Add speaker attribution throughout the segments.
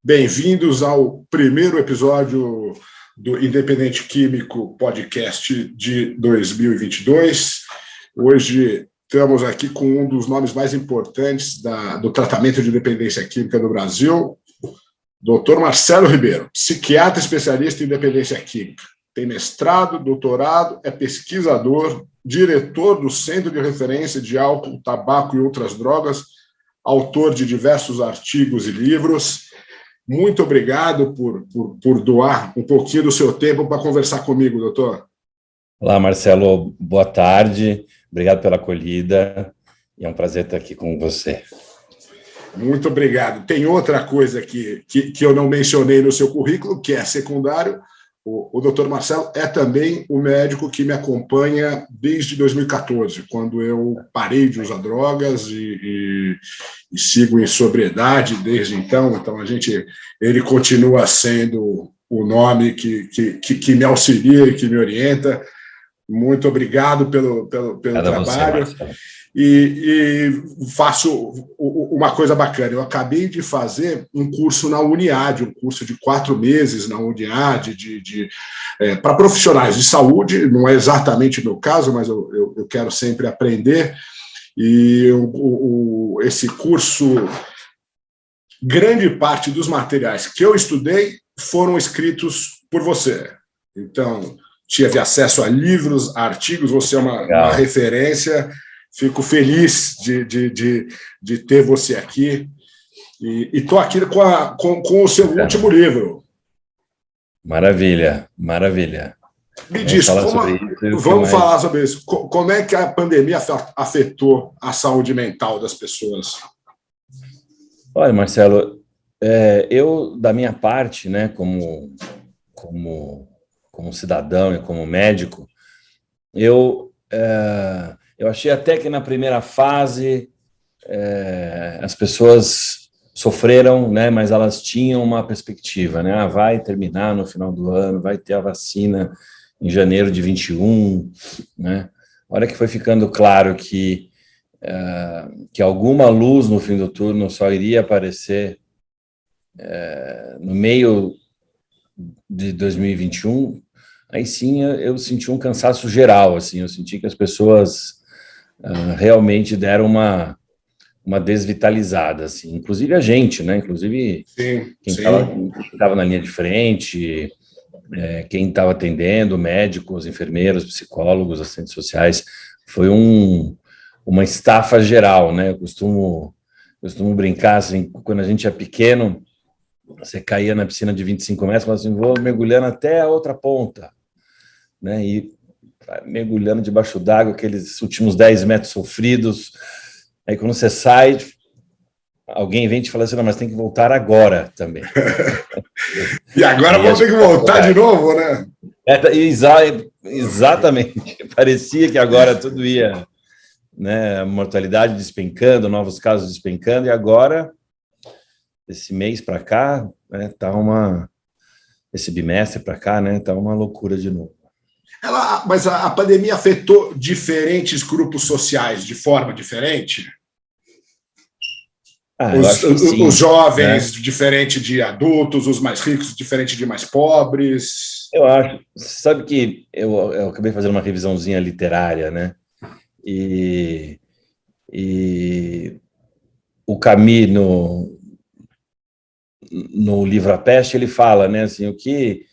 Speaker 1: Bem-vindos ao primeiro episódio do Independente Químico Podcast de 2022. Hoje estamos aqui com um dos nomes mais importantes do tratamento de dependência química no Brasil, Dr. Marcelo Ribeiro, psiquiatra especialista em dependência química. Tem mestrado, doutorado, é pesquisador, diretor do Centro de Referência de Álcool, Tabaco e Outras Drogas, autor de diversos artigos e livros. Muito obrigado por doar um pouquinho do seu tempo para conversar comigo, doutor.
Speaker 2: Olá, Marcelo. Boa tarde. Obrigado pela acolhida. E é um prazer estar aqui com você.
Speaker 1: Muito obrigado. Tem outra coisa que eu não mencionei no seu currículo, que é secundário. O doutor Marcelo é também o médico que me acompanha desde 2014, quando eu parei de usar drogas e sigo em sobriedade desde então. Então, ele continua sendo o nome que me auxilia e que me orienta. Muito obrigado pelo trabalho. E faço uma coisa bacana. Eu acabei de fazer um curso na Uniad, um curso de 4 meses na Uniad, para profissionais de saúde. Não é exatamente o meu caso, mas eu quero sempre aprender. E esse curso, grande parte dos materiais que eu estudei foram escritos por você. Então, tive acesso a livros, a artigos, você é uma referência. Fico feliz de ter você aqui. E estou aqui com o seu último livro.
Speaker 2: Maravilha, maravilha.
Speaker 1: Me diz, vamos falar sobre isso. Como é que a pandemia afetou a saúde mental das pessoas?
Speaker 2: Olha, Marcelo, eu, da minha parte, né, como cidadão e como médico, eu achei até que na primeira fase as pessoas sofreram, né, mas elas tinham uma perspectiva, né? Vai terminar no final do ano, vai ter a vacina em janeiro de 21, né? A hora que foi ficando claro que alguma luz no fim do túnel só iria aparecer no meio de 2021, aí sim eu senti um cansaço geral, assim, eu senti que as pessoas realmente deram uma desvitalizada, assim, inclusive a gente, né? Inclusive quem estava na linha de frente, quem estava atendendo, médicos, enfermeiros, psicólogos, assistentes sociais, foi uma estafa geral, né? Eu costumo brincar, assim, quando a gente é pequeno, você caía na piscina de 25 metros, falava assim, vou mergulhando até a outra ponta, né? E mergulhando debaixo d'água, aqueles últimos 10 metros sofridos. Aí, quando você sai, alguém vem te falar assim, não, mas tem que voltar agora também.
Speaker 1: E agora vamos ter que voltar de novo, né?
Speaker 2: Exatamente. Parecia que agora tudo ia, né? A mortalidade despencando, novos casos despencando, e agora, esse mês para cá, né, esse bimestre para cá, né, tá uma loucura de novo.
Speaker 1: Mas a pandemia afetou diferentes grupos sociais de forma diferente? Os jovens, né? Diferente de adultos, os mais ricos, diferente de mais pobres?
Speaker 2: Eu acho. Sabe que eu acabei fazendo uma revisãozinha literária, né? E o Camus, no livro A Peste, ele fala, né, assim, o que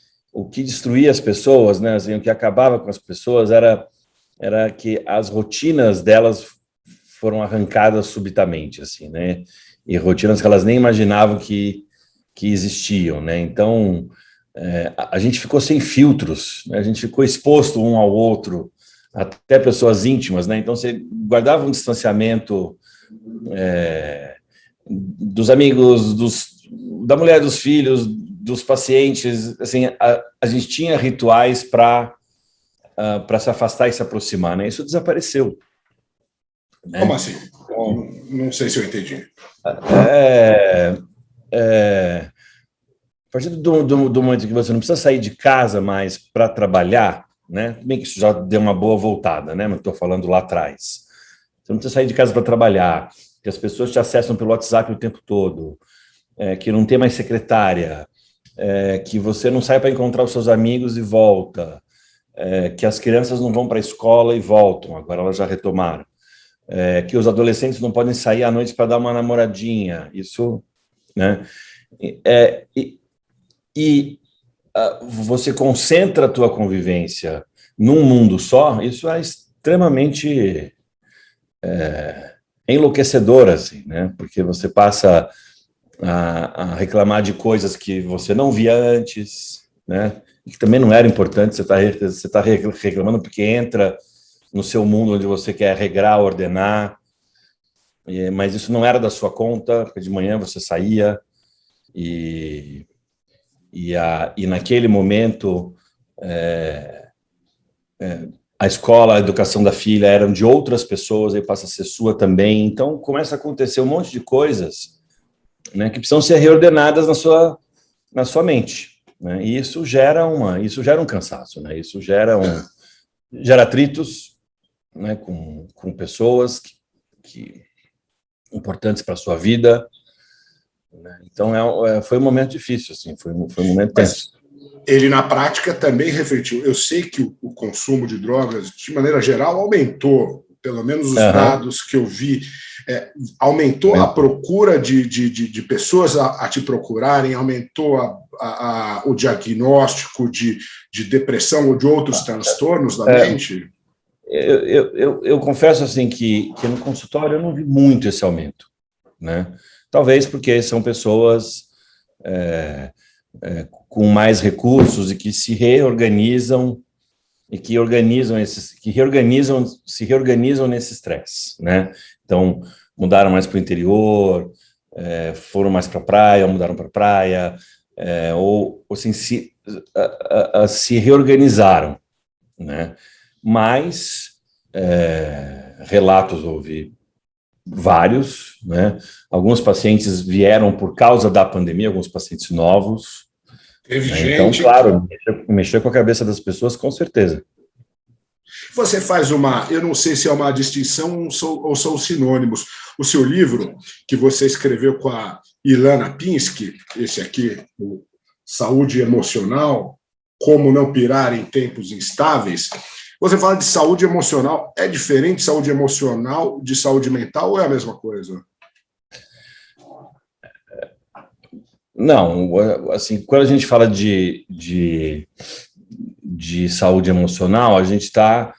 Speaker 2: destruía as pessoas, né, assim, o que acabava com as pessoas era que as rotinas delas foram arrancadas subitamente, assim, né, e rotinas que elas nem imaginavam que existiam, né. Então a gente ficou sem filtros, né? A gente ficou exposto um ao outro, até pessoas íntimas, né, então você guardava um distanciamento dos amigos, da mulher, dos filhos, dos pacientes, assim, a gente tinha rituais para se afastar e se aproximar, né? Isso desapareceu. Né?
Speaker 1: Como assim? Não sei se eu entendi.
Speaker 2: A partir do momento que você não precisa sair de casa mais para trabalhar, né? Bem que isso já deu uma boa voltada, né? Mas estou falando lá atrás. Você não precisa sair de casa para trabalhar, que as pessoas te acessam pelo WhatsApp o tempo todo. que não tem mais secretária, que você não sai para encontrar os seus amigos e volta, que as crianças não vão para a escola e voltam, agora elas já retomaram, que os adolescentes não podem sair à noite para dar uma namoradinha, isso, né? Você concentra a tua convivência num mundo só, isso é extremamente enlouquecedor, assim, né? Porque você passa a reclamar de coisas que você não via antes, né? Que também não era importante, você tá reclamando porque entra no seu mundo onde você quer regrar, ordenar, mas isso não era da sua conta, porque de manhã você saía e naquele momento a escola, a educação da filha eram de outras pessoas, aí passa a ser sua também, então começa a acontecer um monte de coisas, né, que precisam ser reordenadas na sua mente, né, e isso gera um cansaço, né, isso gera atritos, né, com pessoas que importantes para a sua vida, né, então foi um momento difícil, assim, foi um momento tenso.
Speaker 1: Ele, na prática, também refletiu. Eu sei que o consumo de drogas, de maneira geral, aumentou, pelo menos os dados que eu vi, aumentou a procura de pessoas a te procurarem, aumentou o diagnóstico de depressão ou de outros transtornos da mente?
Speaker 2: Eu confesso assim que no consultório eu não vi muito esse aumento, né? Talvez porque são pessoas com mais recursos e que se reorganizam e que se reorganizam nesse estresse, né? Então, mudaram mais para o interior, foram mais para a praia, mudaram para a praia, ou assim, se reorganizaram, né? Mas relatos houve vários, né? Alguns pacientes vieram por causa da pandemia, alguns pacientes novos.
Speaker 1: Teve
Speaker 2: né?
Speaker 1: gente.
Speaker 2: Então, claro, mexer com a cabeça das pessoas, com certeza.
Speaker 1: Você faz eu não sei se é uma distinção ou são sinônimos. O seu livro, que você escreveu com a Ilana Pinsky, esse aqui, o Saúde Emocional, Como Não Pirar em Tempos Instáveis, você fala de saúde emocional. É diferente de saúde emocional de saúde mental ou é a mesma coisa?
Speaker 2: Não, assim, quando a gente fala de saúde emocional, a gente está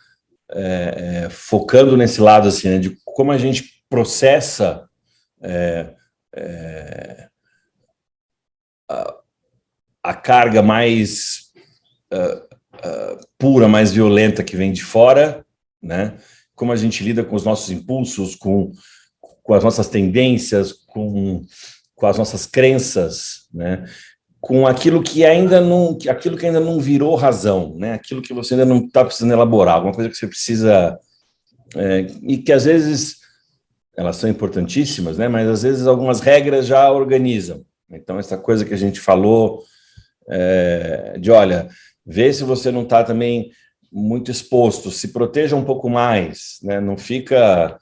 Speaker 2: focando nesse lado assim, né, de como a gente processa a carga mais pura, mais violenta que vem de fora, né? Como a gente lida com os nossos impulsos, com as nossas tendências, com as nossas crenças, né? Com aquilo que ainda não virou razão, né? Aquilo que você ainda não está precisando elaborar, alguma coisa que você precisa e que às vezes elas são importantíssimas, né? Mas às vezes algumas regras já organizam. Então essa coisa que a gente falou de olha, vê se você não está também muito exposto, se proteja um pouco mais, né? Não fica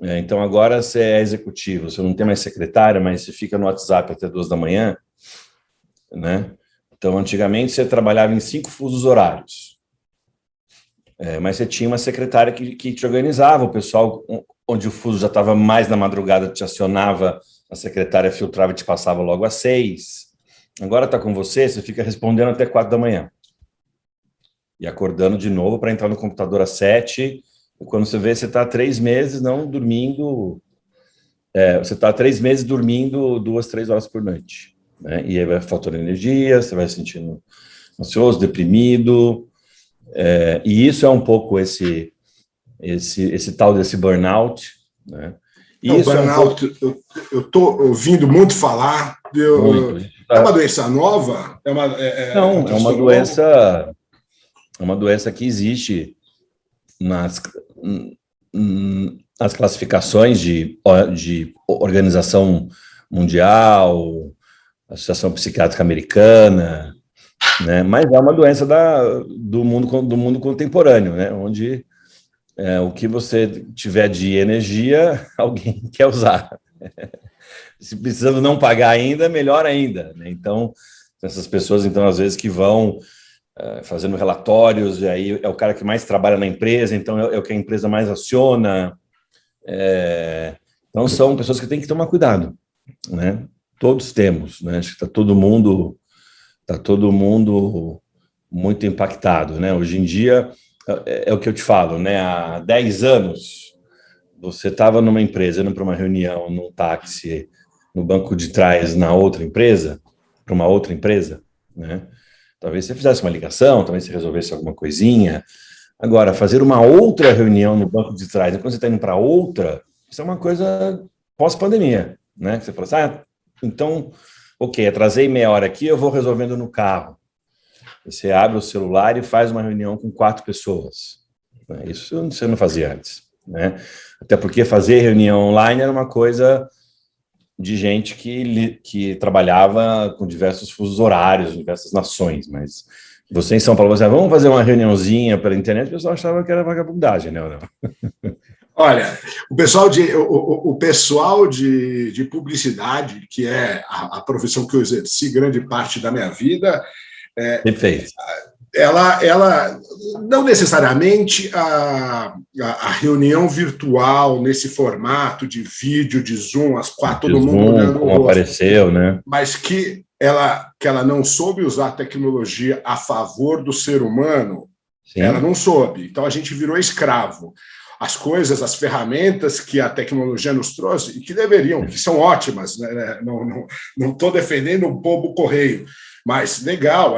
Speaker 2: então agora você é executivo, você não tem mais secretária, mas você fica no WhatsApp até 2 da manhã, né? Então, antigamente, você trabalhava em 5 fusos horários, mas você tinha uma secretária que te organizava, o pessoal, onde o fuso já estava mais na madrugada, te acionava, a secretária filtrava e te passava logo às 6. Agora está com você fica respondendo até 4 da manhã. E acordando de novo para entrar no computador às 7, e quando você vê, você está 3 meses não dormindo, você está 3 meses dormindo 2, 3 horas por noite. Né? E aí vai faltando energia, você vai se sentindo ansioso, deprimido, e isso é um pouco esse tal desse burnout, né?
Speaker 1: O burnout, eu estou ouvindo muito falar, é uma doença nova?
Speaker 2: Não, é uma doença que existe nas classificações de Organização Mundial, Associação Psiquiátrica Americana, né? Mas é uma doença do mundo contemporâneo, né? Onde o que você tiver de energia, alguém quer usar. se precisando não pagar ainda, melhor ainda, né? Então, essas pessoas, então, às vezes, que vão fazendo relatórios, e aí é o cara que mais trabalha na empresa, então é o que a empresa mais aciona. Então, são pessoas que têm que tomar cuidado, né? Todos temos, né? Acho que está todo mundo muito impactado, né? Hoje em dia, é o que eu te falo, né? Há 10 anos, você estava numa empresa, indo para uma reunião, num táxi, no banco de trás, na outra empresa, para uma outra empresa, né? Talvez você fizesse uma ligação, talvez você resolvesse alguma coisinha. Agora, fazer uma outra reunião no banco de trás, quando você está indo para outra, isso é uma coisa pós-pandemia, né? Você fala assim, então, ok, atrasei meia hora aqui, eu vou resolvendo no carro. Você abre o celular e faz uma reunião com 4 pessoas. Isso você não fazia antes, né? Até porque fazer reunião online era uma coisa de gente que trabalhava com diversos fusos horários, diversas nações, mas você em São Paulo, você vamos fazer uma reuniãozinha pela internet, o pessoal achava que era vagabundagem, né?
Speaker 1: Olha, o pessoal de publicidade, que é a profissão que eu exerci grande parte da minha vida,
Speaker 2: Sempre fez.
Speaker 1: ela não necessariamente a reunião virtual nesse formato de vídeo, de Zoom, as 4, todo mundo olhando
Speaker 2: como apareceu, né?
Speaker 1: Mas que ela não soube usar a tecnologia a favor do ser humano, sim. Ela não soube. Então a gente virou escravo. As coisas, as ferramentas que a tecnologia nos trouxe, e que deveriam, que são ótimas, né? Não estou defendendo o bobo correio, mas legal,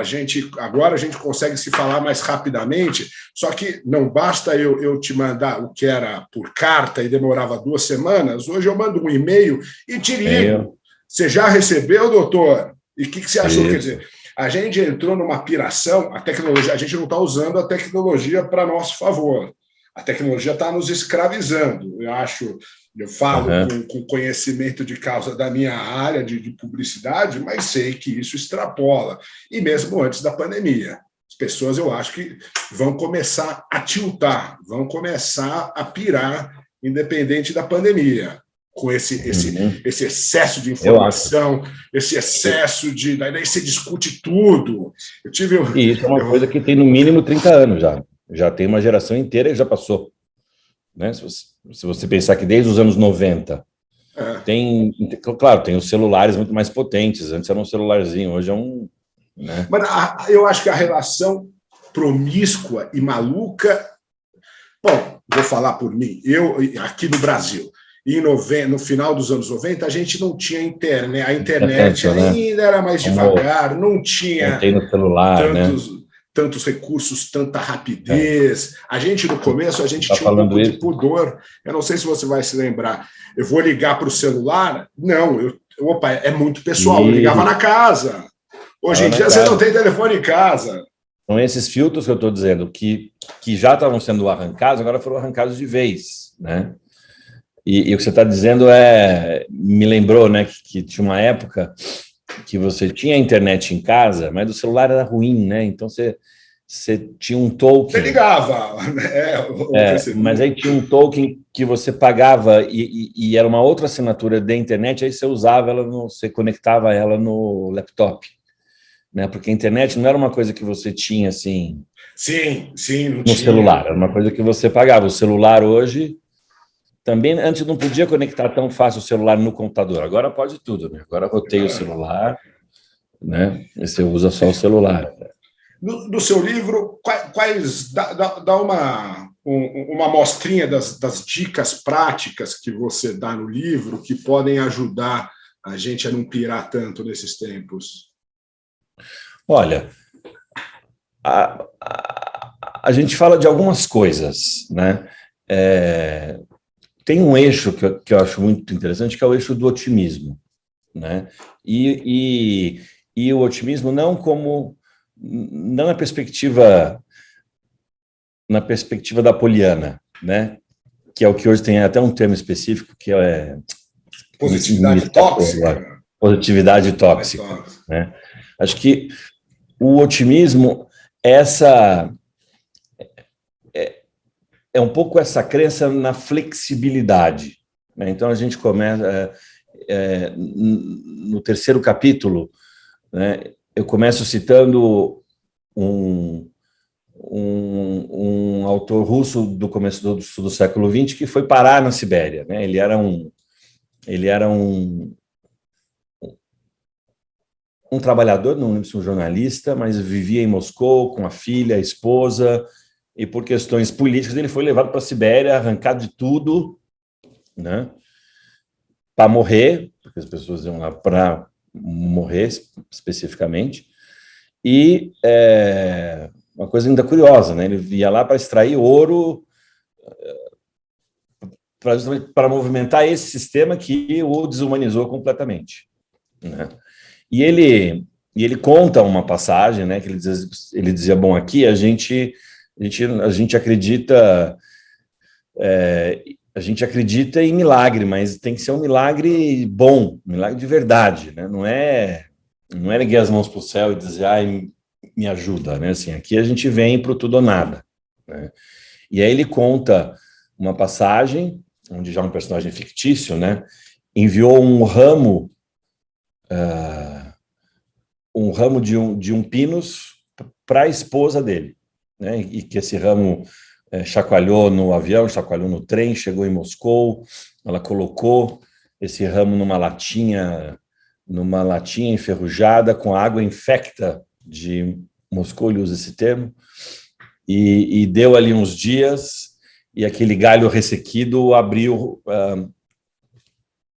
Speaker 1: agora a gente consegue se falar mais rapidamente, só que não basta eu te mandar o que era por carta e demorava 2 semanas, hoje eu mando um e-mail e te ligo. Você já recebeu, doutor? E o que você achou? Quer dizer, a gente entrou numa piração, a tecnologia, a gente não está usando a tecnologia para nosso favor. A tecnologia está nos escravizando. Eu falo com conhecimento de causa da minha área de publicidade, mas sei que isso extrapola. E mesmo antes da pandemia. As pessoas, eu acho que vão começar a tiltar, vão começar a pirar, independente da pandemia, com esse excesso de informação, esse excesso de... Daí você discute tudo.
Speaker 2: E isso é uma coisa que tem no mínimo 30 anos já. Já tem uma geração inteira que já passou. Né? Se você pensar que desde os anos 90, claro, tem os celulares muito mais potentes. Antes era um celularzinho, hoje é um... Né?
Speaker 1: Mas eu acho que a relação promíscua e maluca... Bom, vou falar por mim. Eu, aqui no Brasil, no final dos anos 90, a gente não tinha internet. A internet ainda era mais devagar, não tinha
Speaker 2: no celular,
Speaker 1: tantos recursos, tanta rapidez. A gente, no começo, a gente tinha um pouco de pudor. Eu não sei se você vai se lembrar. Eu vou ligar para o celular? Não, é muito pessoal. Eu ligava na casa. Hoje em dia, você não tem telefone em casa.
Speaker 2: São esses filtros que eu estou dizendo, que já estavam sendo arrancados, agora foram arrancados de vez, né? E o que você está dizendo me lembrou, né, que tinha uma época que você tinha internet em casa, mas o celular era ruim, né? Então você tinha um token. Você
Speaker 1: ligava,
Speaker 2: mas aí tinha um token que você pagava e era uma outra assinatura da internet, aí você usava ela, você conectava ela no laptop, né? Porque a internet não era uma coisa que você tinha assim.
Speaker 1: Sim, não
Speaker 2: no
Speaker 1: tinha.
Speaker 2: celular, era uma coisa que você pagava. O celular hoje também antes não podia conectar tão fácil o celular no computador. Agora pode tudo, né? Agora roteia o celular, né? E você usa só o celular.
Speaker 1: No seu livro, dá uma amostrinha das dicas práticas que você dá no livro que podem ajudar a gente a não pirar tanto nesses tempos?
Speaker 2: Olha, a gente fala de algumas coisas, né? Tem um eixo que eu acho muito interessante, que é o eixo do otimismo, né? E o otimismo não na perspectiva da poliana, né? Que é o que hoje tem até um termo específico, que é
Speaker 1: positividade tóxica.
Speaker 2: Positividade tóxica, né? Acho que o otimismo é um pouco essa crença na flexibilidade, né? Então a gente começa no terceiro capítulo, né, eu começo citando um autor russo do começo do século XX que foi parar na Sibéria, né? Ele era um trabalhador, não lembro se um jornalista, mas vivia em Moscou com a filha, a esposa, e por questões políticas ele foi levado para a Sibéria, arrancado de tudo, né? Para morrer, porque as pessoas iam lá para morrer especificamente. E uma coisa ainda curiosa, né? Ele ia lá para extrair ouro, para movimentar esse sistema que o desumanizou completamente, né? E ele conta uma passagem, né? Que ele dizia, bom, aqui a gente acredita, a gente acredita em milagre, mas tem que ser um milagre bom, um milagre de verdade, né? Não é erguer as mãos para o céu e dizer, ai, me ajuda, né? Assim, aqui a gente vem para o tudo ou nada, né? E aí ele conta uma passagem onde já um personagem fictício, né, enviou um ramo de um pinus para a esposa dele, né? E que esse ramo chacoalhou no avião, chacoalhou no trem, chegou em Moscou, ela colocou esse ramo numa latinha enferrujada com água infecta de Moscou, ele usa esse termo, e deu ali uns dias, e aquele galho ressequido abriu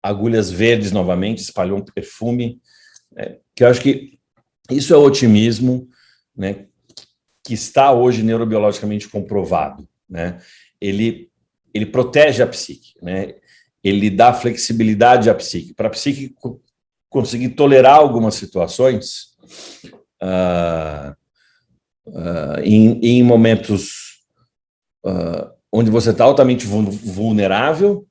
Speaker 2: agulhas verdes novamente, espalhou um perfume, que eu acho que isso é otimismo, né, que está hoje neurobiologicamente comprovado, né? Ele protege a psique, né? Ele dá flexibilidade à psique, para a psique conseguir tolerar algumas situações em momentos onde você está altamente vulnerável,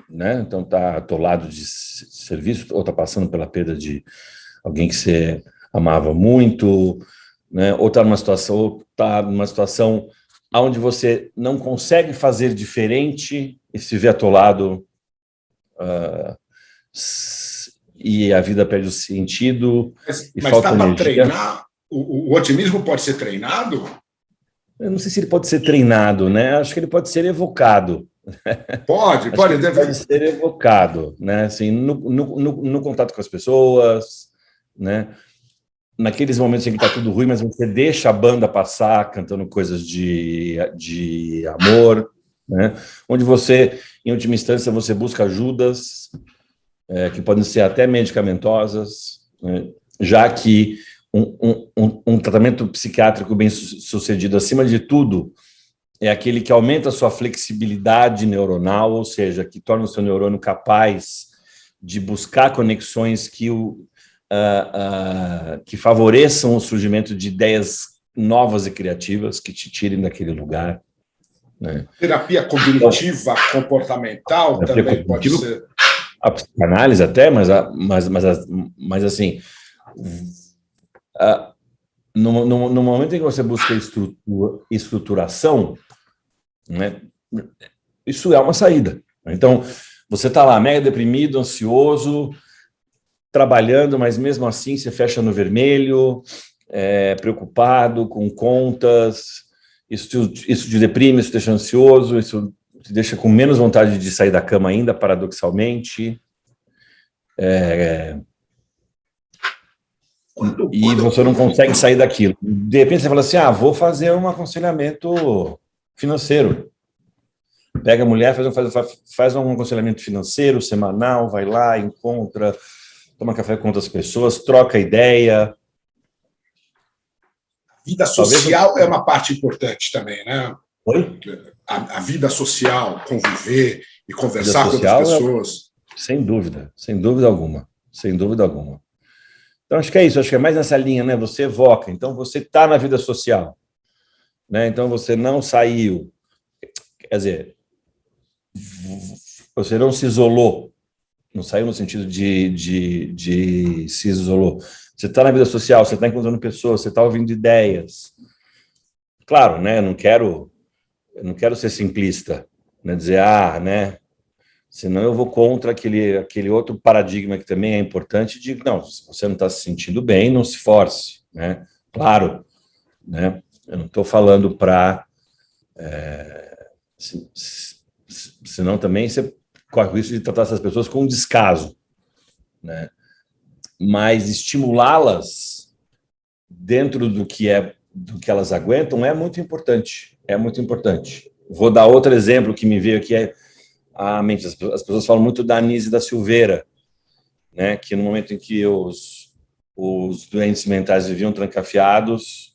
Speaker 2: né? Então está atolado de serviço, ou está passando pela perda de alguém que você amava muito, né? Ou está numa situação onde você não consegue fazer diferente e se vê atolado, e a vida perde o sentido, e
Speaker 1: mas
Speaker 2: falta
Speaker 1: dá para
Speaker 2: energia.
Speaker 1: treinar? O otimismo pode ser treinado?
Speaker 2: Eu não sei se ele pode ser treinado, né? Acho que ele pode ser evocado.
Speaker 1: Pode.
Speaker 2: Pode ser evocado, né? Assim, no contato com as pessoas, né? Naqueles momentos em que está tudo ruim, mas você deixa a banda passar cantando coisas de amor, né? Onde você, em última instância, você busca ajudas, que podem ser até medicamentosas, né? Já que um tratamento psiquiátrico bem sucedido, acima de tudo, é aquele que aumenta a sua flexibilidade neuronal, ou seja, que torna o seu neurônio capaz de buscar conexões que favoreçam o surgimento de ideias novas e criativas, que te tirem daquele lugar, né?
Speaker 1: Terapia cognitiva comportamental também pode ser.
Speaker 2: A psicanálise até, mas assim, no momento em que você busca estruturação, né, isso é uma saída. Então, você está lá mega deprimido, ansioso, trabalhando, mas mesmo assim você fecha no vermelho, preocupado com contas, isso te deprime, isso te deixa ansioso, isso te deixa com menos vontade de sair da cama ainda, paradoxalmente. E você não consegue sair daquilo. De repente você fala assim, vou fazer um aconselhamento financeiro. Pega a mulher, faz um aconselhamento financeiro semanal, vai lá, encontra, toma café com outras pessoas, troca ideia.
Speaker 1: Vida social é uma parte importante também, né?
Speaker 2: Oi?
Speaker 1: A vida social, conviver e conversar com outras pessoas.
Speaker 2: Sem dúvida alguma. Sem dúvida alguma. Então, acho que é isso, acho que é mais nessa linha, né? Você evoca, então você está na vida social, né? Então você não saiu, quer dizer, você não se isolou, não saiu no sentido de se isolou. Você está na vida social, você está encontrando pessoas, você está ouvindo ideias. Claro, né? Eu não quero ser simplista, né? Dizer, né? Senão eu vou contra aquele outro paradigma que também é importante de, não, se você não está se sentindo bem, não se force, né? Claro, né? Eu não estou falando para... senão também você corre o risco de tratar essas pessoas com descaso, né? Mas estimulá-las dentro do que elas aguentam é muito importante, é muito importante. Vou dar outro exemplo que me veio aqui à mente. As pessoas falam muito da Anísia da Silveira, né? Que no momento em que os doentes mentais viviam trancafiados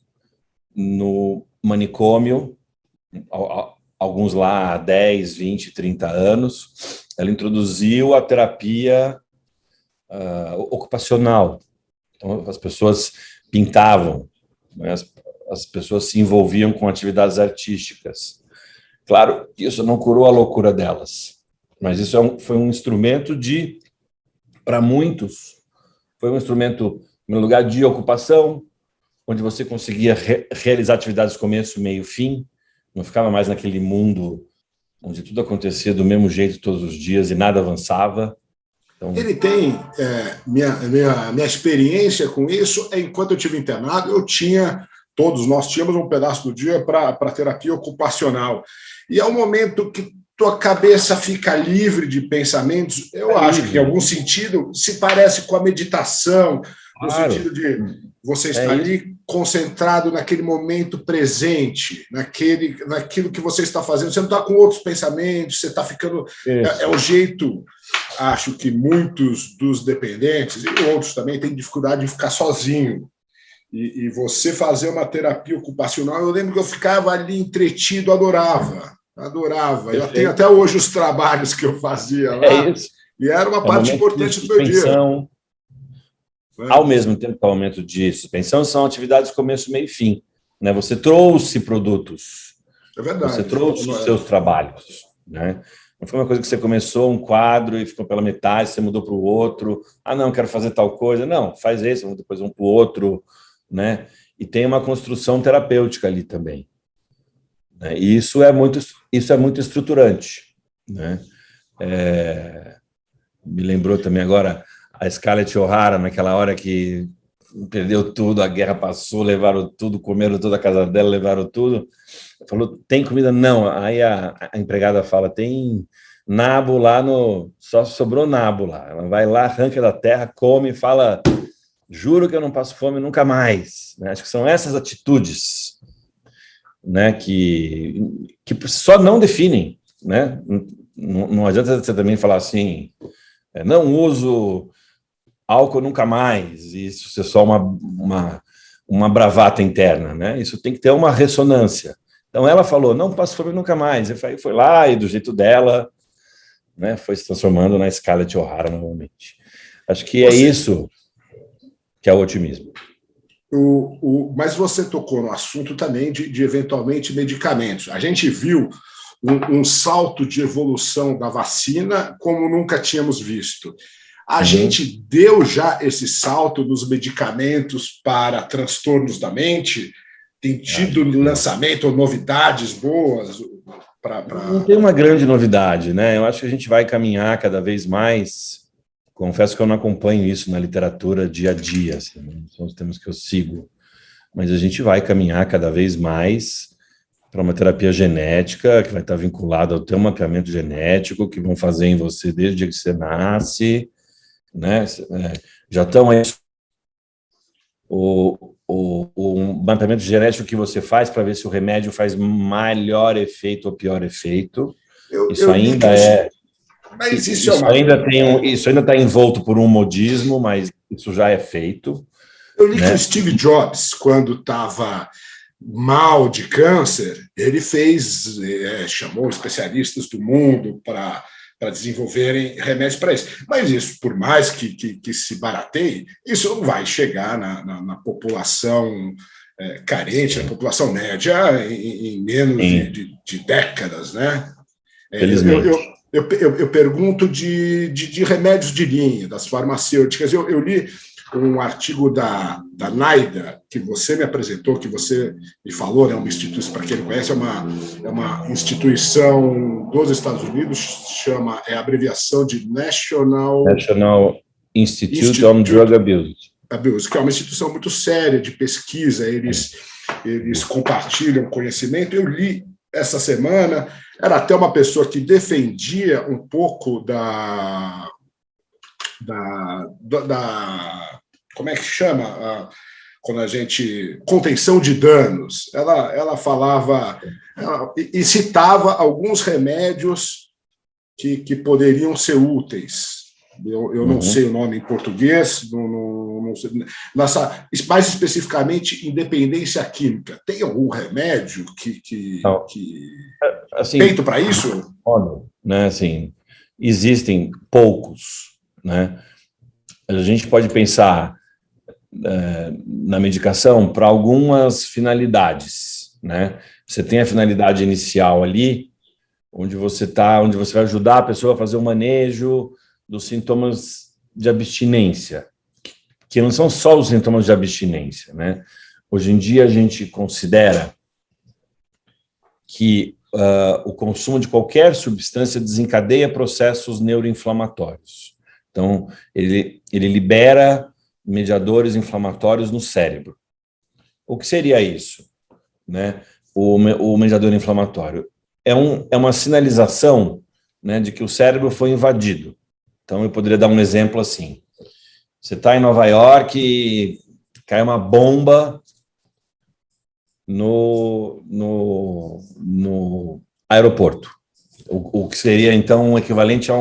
Speaker 2: no manicômio, alguns lá há 10, 20, 30 anos, ela introduziu a terapia ocupacional. Então, as pessoas pintavam, né? As pessoas se envolviam com atividades artísticas. Claro, isso não curou a loucura delas, mas isso foi um instrumento para muitos, foi um instrumento, no lugar de ocupação, onde você conseguia realizar atividades começo, meio, fim, não ficava mais naquele mundo onde tudo acontecia do mesmo jeito todos os dias e nada avançava. Então...
Speaker 1: Ele tem, minha experiência com isso é, enquanto eu estive internado, todos nós tínhamos um pedaço do dia para terapia ocupacional. E é um momento que tua cabeça fica livre de pensamentos, eu acho que, em algum sentido, se parece com a meditação, no sentido de você estar ali concentrado naquele momento presente, naquilo que você está fazendo. Você não está com outros pensamentos, você está ficando... É o jeito, acho que muitos dos dependentes, e outros também, têm dificuldade de ficar sozinho. E você fazer uma terapia ocupacional, eu lembro que eu ficava ali entretido, adorava. Eu tenho até hoje os trabalhos que eu fazia lá, e era uma parte importante do meu dia.
Speaker 2: Ao mesmo tempo que o aumento de suspensão, são atividades começo, meio e fim, né? Você trouxe produtos, você trouxe os seus trabalhos, né? Não foi uma coisa que você começou um quadro e ficou pela metade, você mudou para o outro, não, quero fazer tal coisa, não, faz esse, depois um para o outro, né? E tem uma construção terapêutica ali também, né? E isso é muito estruturante, né? Me lembrou também agora a Scarlett O'Hara, naquela hora que perdeu tudo, a guerra passou, levaram tudo, comeram toda a casa dela, levaram tudo. Falou, tem comida? Não. Aí a empregada fala, tem nabo lá só sobrou nabo lá. Ela vai lá, arranca da terra, come e fala, juro que eu não passo fome nunca mais. Acho que são essas atitudes, né, que só não definem, né? Não adianta você também falar assim, não uso álcool nunca mais, isso é só uma bravata interna, né? Isso tem que ter uma ressonância. Então ela falou, não passo fome nunca mais. Aí foi lá e do jeito dela, né, foi se transformando na Scarlett O'Hara novamente. Acho que é isso que é o otimismo.
Speaker 1: Mas você tocou no assunto também de eventualmente medicamentos. A gente viu um salto de evolução da vacina como nunca tínhamos visto. A gente deu já esse salto nos medicamentos para transtornos da mente? Tem tido lançamento ou novidades boas?
Speaker 2: Não tem uma grande novidade, né? Eu acho que a gente vai caminhar cada vez mais. Confesso que eu não acompanho isso na literatura dia a dia, assim, são os temas que eu sigo, mas a gente vai caminhar cada vez mais para uma terapia genética que vai estar vinculada ao teu mapeamento genético, que vão fazer em você desde o dia que você nasce, né? Já estão aí o mapeamento genético que você faz para ver se o remédio faz melhor efeito ou pior efeito. Isso ainda está envolto por um modismo, mas isso já é feito.
Speaker 1: Eu li que o Steve Jobs, quando estava mal de câncer, ele chamou especialistas do mundo para desenvolverem remédios para isso. Mas isso, por mais que se barateie, isso não vai chegar na população carente, na população média, em menos de décadas, né?
Speaker 2: Felizmente.
Speaker 1: Eu pergunto de remédios de linha, das farmacêuticas. Eu li um artigo da NIDA, que você me apresentou, que você me falou, né, uma instituição, para quem não conhece, é uma instituição dos Estados Unidos, é a abreviação de National
Speaker 2: Institute on Drug Abuse,
Speaker 1: que é uma instituição muito séria de pesquisa, eles compartilham conhecimento. Eu li essa semana, era até uma pessoa que defendia um pouco da como é que chama? Quando a gente... contenção de danos. Ela falava e citava alguns remédios que poderiam ser úteis. Eu não sei o nome em português, não sei. Mais especificamente, independência química. Tem algum remédio que
Speaker 2: assim,
Speaker 1: feito para isso?
Speaker 2: Né, assim, existem poucos, né? A gente pode pensar na medicação para algumas finalidades, né? Você tem a finalidade inicial ali, onde você vai ajudar a pessoa a fazer o manejo dos sintomas de abstinência, que não são só os sintomas de abstinência, né? Hoje em dia a gente considera que o consumo de qualquer substância desencadeia processos neuroinflamatórios. Então, ele libera mediadores inflamatórios no cérebro. O que seria isso, né? O mediador inflamatório é uma sinalização, né, de que o cérebro foi invadido. Então, eu poderia dar um exemplo assim. Você está em Nova York e cai uma bomba no aeroporto. O que seria, então, um equivalente a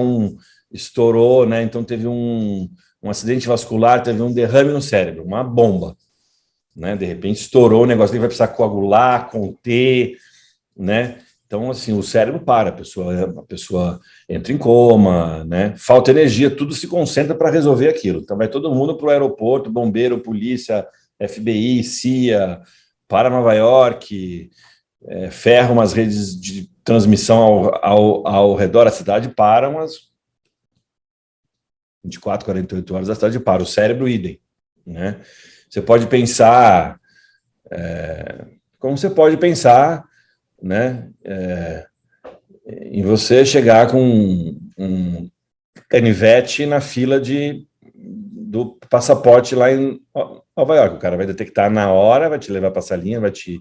Speaker 2: estourou, né? Então, teve um acidente vascular, teve um derrame no cérebro, uma bomba, né? De repente, estourou o negócio, ele vai precisar coagular, conter, né? Então, assim, o cérebro para, a pessoa entra em coma, né? Falta energia, tudo se concentra para resolver aquilo. Então, vai todo mundo para o aeroporto, bombeiro, polícia, FBI, CIA, para Nova York, ferra umas redes de transmissão ao redor da cidade, para umas 24, 48 horas da cidade para. O cérebro, idem, né? Você pode pensar, como você pode pensar, né, em você chegar com um canivete na fila do passaporte lá em Nova York. O cara vai detectar na hora, vai te levar para a salinha, vai te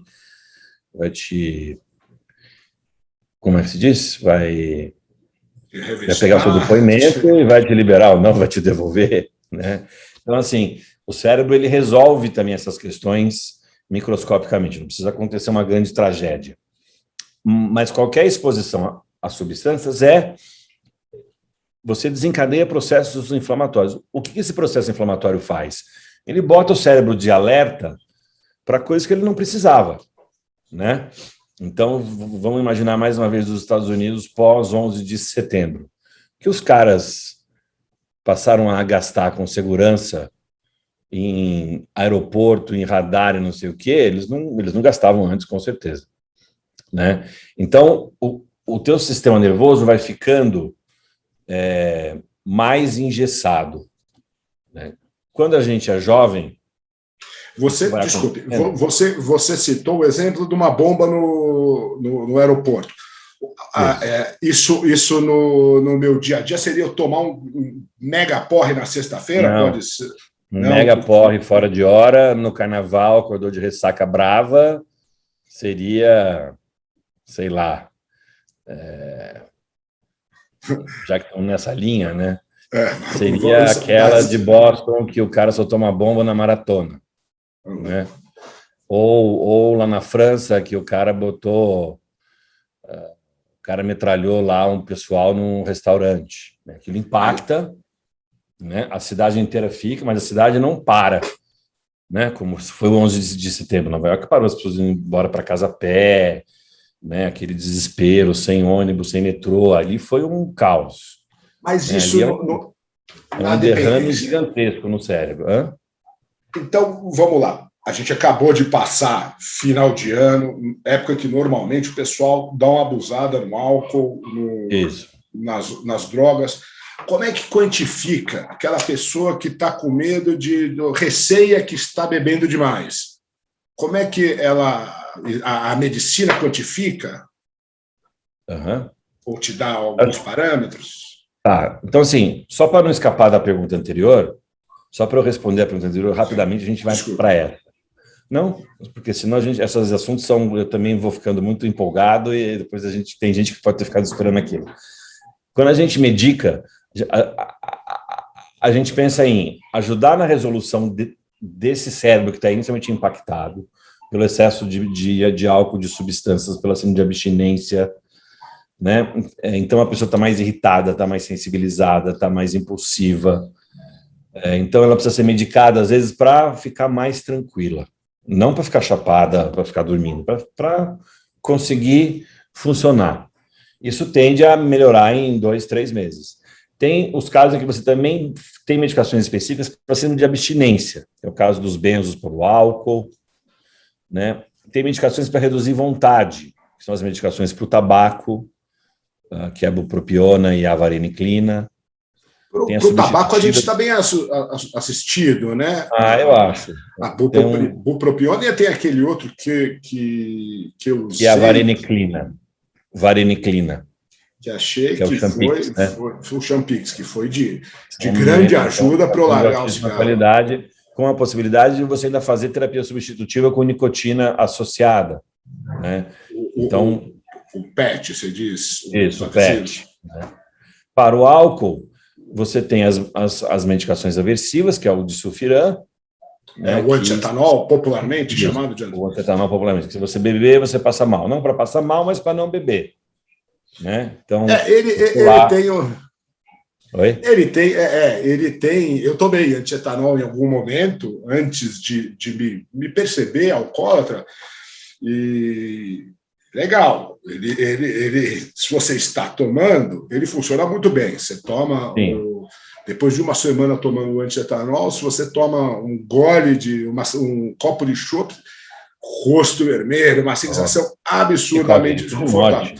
Speaker 2: como é que se diz? Vai pegar o seu depoimento e vai te liberar ou não, vai te devolver, né? Então, assim, o cérebro, ele resolve também essas questões microscopicamente, não precisa acontecer uma grande tragédia. Mas qualquer exposição a substâncias você desencadeia processos inflamatórios. O que esse processo inflamatório faz? Ele bota o cérebro de alerta para coisas que ele não precisava, né? Então, vamos imaginar mais uma vez os Estados Unidos pós 11 de setembro, que os caras passaram a gastar com segurança em aeroporto, em radar e não sei o quê, eles não gastavam antes, com certeza, né? Então, o teu sistema nervoso vai ficando mais engessado, né? Quando a gente é jovem...
Speaker 1: Desculpe, você citou o exemplo de uma bomba no aeroporto. Isso no meu dia a dia seria eu tomar um mega porre na sexta-feira? Pode ser?
Speaker 2: Mega porre fora de hora, no carnaval, acordou de ressaca brava, seria, sei lá, já que estão nessa linha, né? Seria aquela de Boston que o cara só toma bomba na maratona, né? Ou lá na França, que o cara metralhou lá um pessoal num restaurante, né? Aquilo impacta, né? A cidade inteira fica, mas a cidade não para, né? Como foi o 11 de setembro, Nova York parou, as pessoas iam embora para casa a pé, né? Aquele desespero, sem ônibus, sem metrô, ali foi um caos.
Speaker 1: Mas isso
Speaker 2: é um derrame gigantesco no cérebro. Hã?
Speaker 1: Então, vamos lá. A gente acabou de passar final de ano, época que normalmente o pessoal dá uma abusada no álcool, nas drogas. como é que quantifica aquela pessoa que está com medo receia que está bebendo demais? Como é que a medicina quantifica?
Speaker 2: Uhum.
Speaker 1: Ou te dá alguns parâmetros?
Speaker 2: Tá, então assim, só para não escapar da pergunta anterior, só para eu responder a pergunta anterior rapidamente, a gente vai para essa. Não, porque senão esses assuntos eu também vou ficando muito empolgado e depois tem gente que pode ter ficado esperando aquilo. Quando a gente medica, a gente pensa em ajudar na resolução desse cérebro que está inicialmente impactado pelo excesso de álcool, de substâncias, pela síndrome de abstinência, né? Então a pessoa está mais irritada, está mais sensibilizada, está mais impulsiva. Então ela precisa ser medicada, às vezes, para ficar mais tranquila. Não para ficar chapada, para ficar dormindo, para conseguir funcionar. Isso tende a melhorar em 2, 3 meses. Tem os casos em que você também tem medicações específicas para síndrome de abstinência. É o caso dos benzos por álcool, né? Tem medicações para reduzir vontade, que são as medicações para o tabaco, que é a bupropiona e a vareniclina.
Speaker 1: Para o tabaco a gente está bem assistido, né?
Speaker 2: Eu acho.
Speaker 1: A bupropiona e tem aquele outro que eu usei.
Speaker 2: Que é a vareniclina.
Speaker 1: Que achei que
Speaker 2: é o Champix,
Speaker 1: foi o Champix, que foi de grande ajuda para largar o cigarro.
Speaker 2: Qualidade, com a possibilidade de você ainda fazer terapia substitutiva com nicotina associada, né? Então,
Speaker 1: o PET, você diz?
Speaker 2: Isso, o PET. Né? Para o álcool, você tem as medicações aversivas, que é o disulfiram. Né,
Speaker 1: o antietanol, popularmente chamado de
Speaker 2: antietanol. O antietanol, popularmente. Se você beber, você passa mal. Não para passar mal, mas para não beber. Né? Então,
Speaker 1: ele tem...
Speaker 2: Oi?
Speaker 1: Ele tem... Eu tomei antietanol em algum momento, antes de me perceber alcoólatra, e... Legal, se você está tomando, ele funciona muito bem. Você toma, depois de uma semana tomando o antietanol, se você toma um gole um copo de chopp, rosto vermelho, uma sensação absurdamente desconfortável.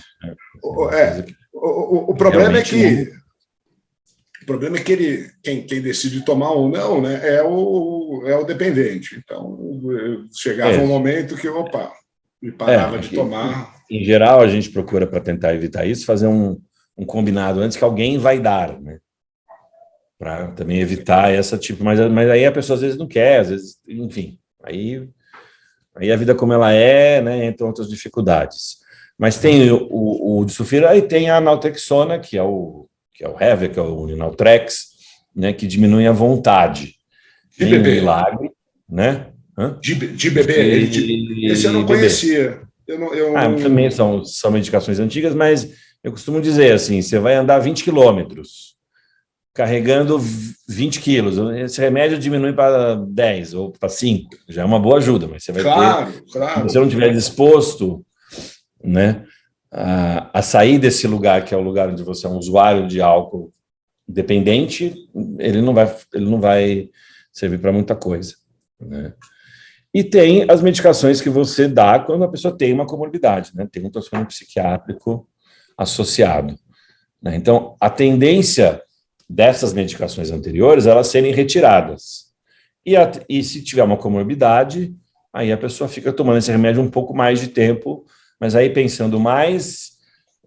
Speaker 1: O problema é que quem decide tomar ou não, né, é o dependente. Então, chegava um momento que, e parava de tomar.
Speaker 2: Em geral, a gente procura, para tentar evitar isso, fazer um combinado antes que alguém vai dar, né? Para também evitar essa tipo... Mas aí a pessoa às vezes não quer, às vezes... Enfim, aí a vida como ela é, né? Entre outras dificuldades. Mas tem o disulfiram e tem a naltrexona, que é o Heavy, que é o Naltrex, né? Que diminui a vontade.
Speaker 1: De beber.
Speaker 2: Milagre, né?
Speaker 1: De beber. Esse eu não conhecia.
Speaker 2: Também são medicações antigas, mas eu costumo dizer assim, você vai andar 20 quilômetros carregando 20 quilos. Esse remédio diminui para 10 ou para 5. Já é uma boa ajuda, mas você vai ter... Se você não estiver disposto, né, a sair desse lugar, que é o lugar onde você é um usuário de álcool dependente, ele não vai servir para muita coisa, né? E tem as medicações que você dá quando a pessoa tem uma comorbidade, né? Tem um transtorno psiquiátrico associado, né? Então, a tendência dessas medicações anteriores, elas serem retiradas. E se tiver uma comorbidade, aí a pessoa fica tomando esse remédio um pouco mais de tempo, mas aí pensando mais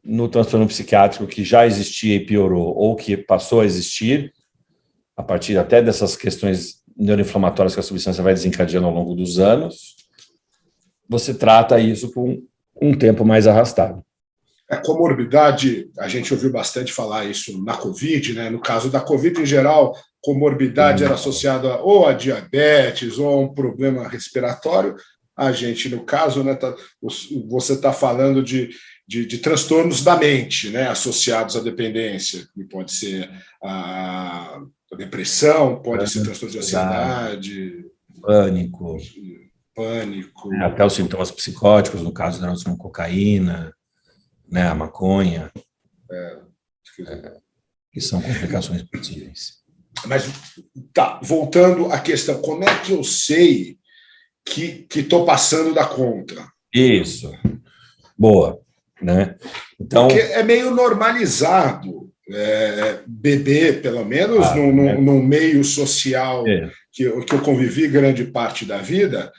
Speaker 2: no transtorno psiquiátrico que já existia e piorou, ou que passou a existir, a partir até dessas questões neuroinflamatórias que a substância vai desencadeando ao longo dos anos, você trata isso com um tempo mais arrastado.
Speaker 1: A comorbidade, a gente ouviu bastante falar isso na Covid, né? No caso da Covid, em geral, comorbidade era associada ou a diabetes ou a um problema respiratório. A gente, no caso, né, você está falando de transtornos da mente, né, associados à dependência, que pode ser a depressão, pode ser transtorno de ansiedade,
Speaker 2: pânico,
Speaker 1: até
Speaker 2: os sintomas psicóticos, no caso da nossa cocaína, né, a maconha, que são complicações possíveis.
Speaker 1: Mas, voltando à questão, como é que eu sei que estou passando da conta?
Speaker 2: Isso, boa, né? Então,
Speaker 1: porque é meio normalizado beber, pelo menos num meio social que eu convivi grande parte da vida.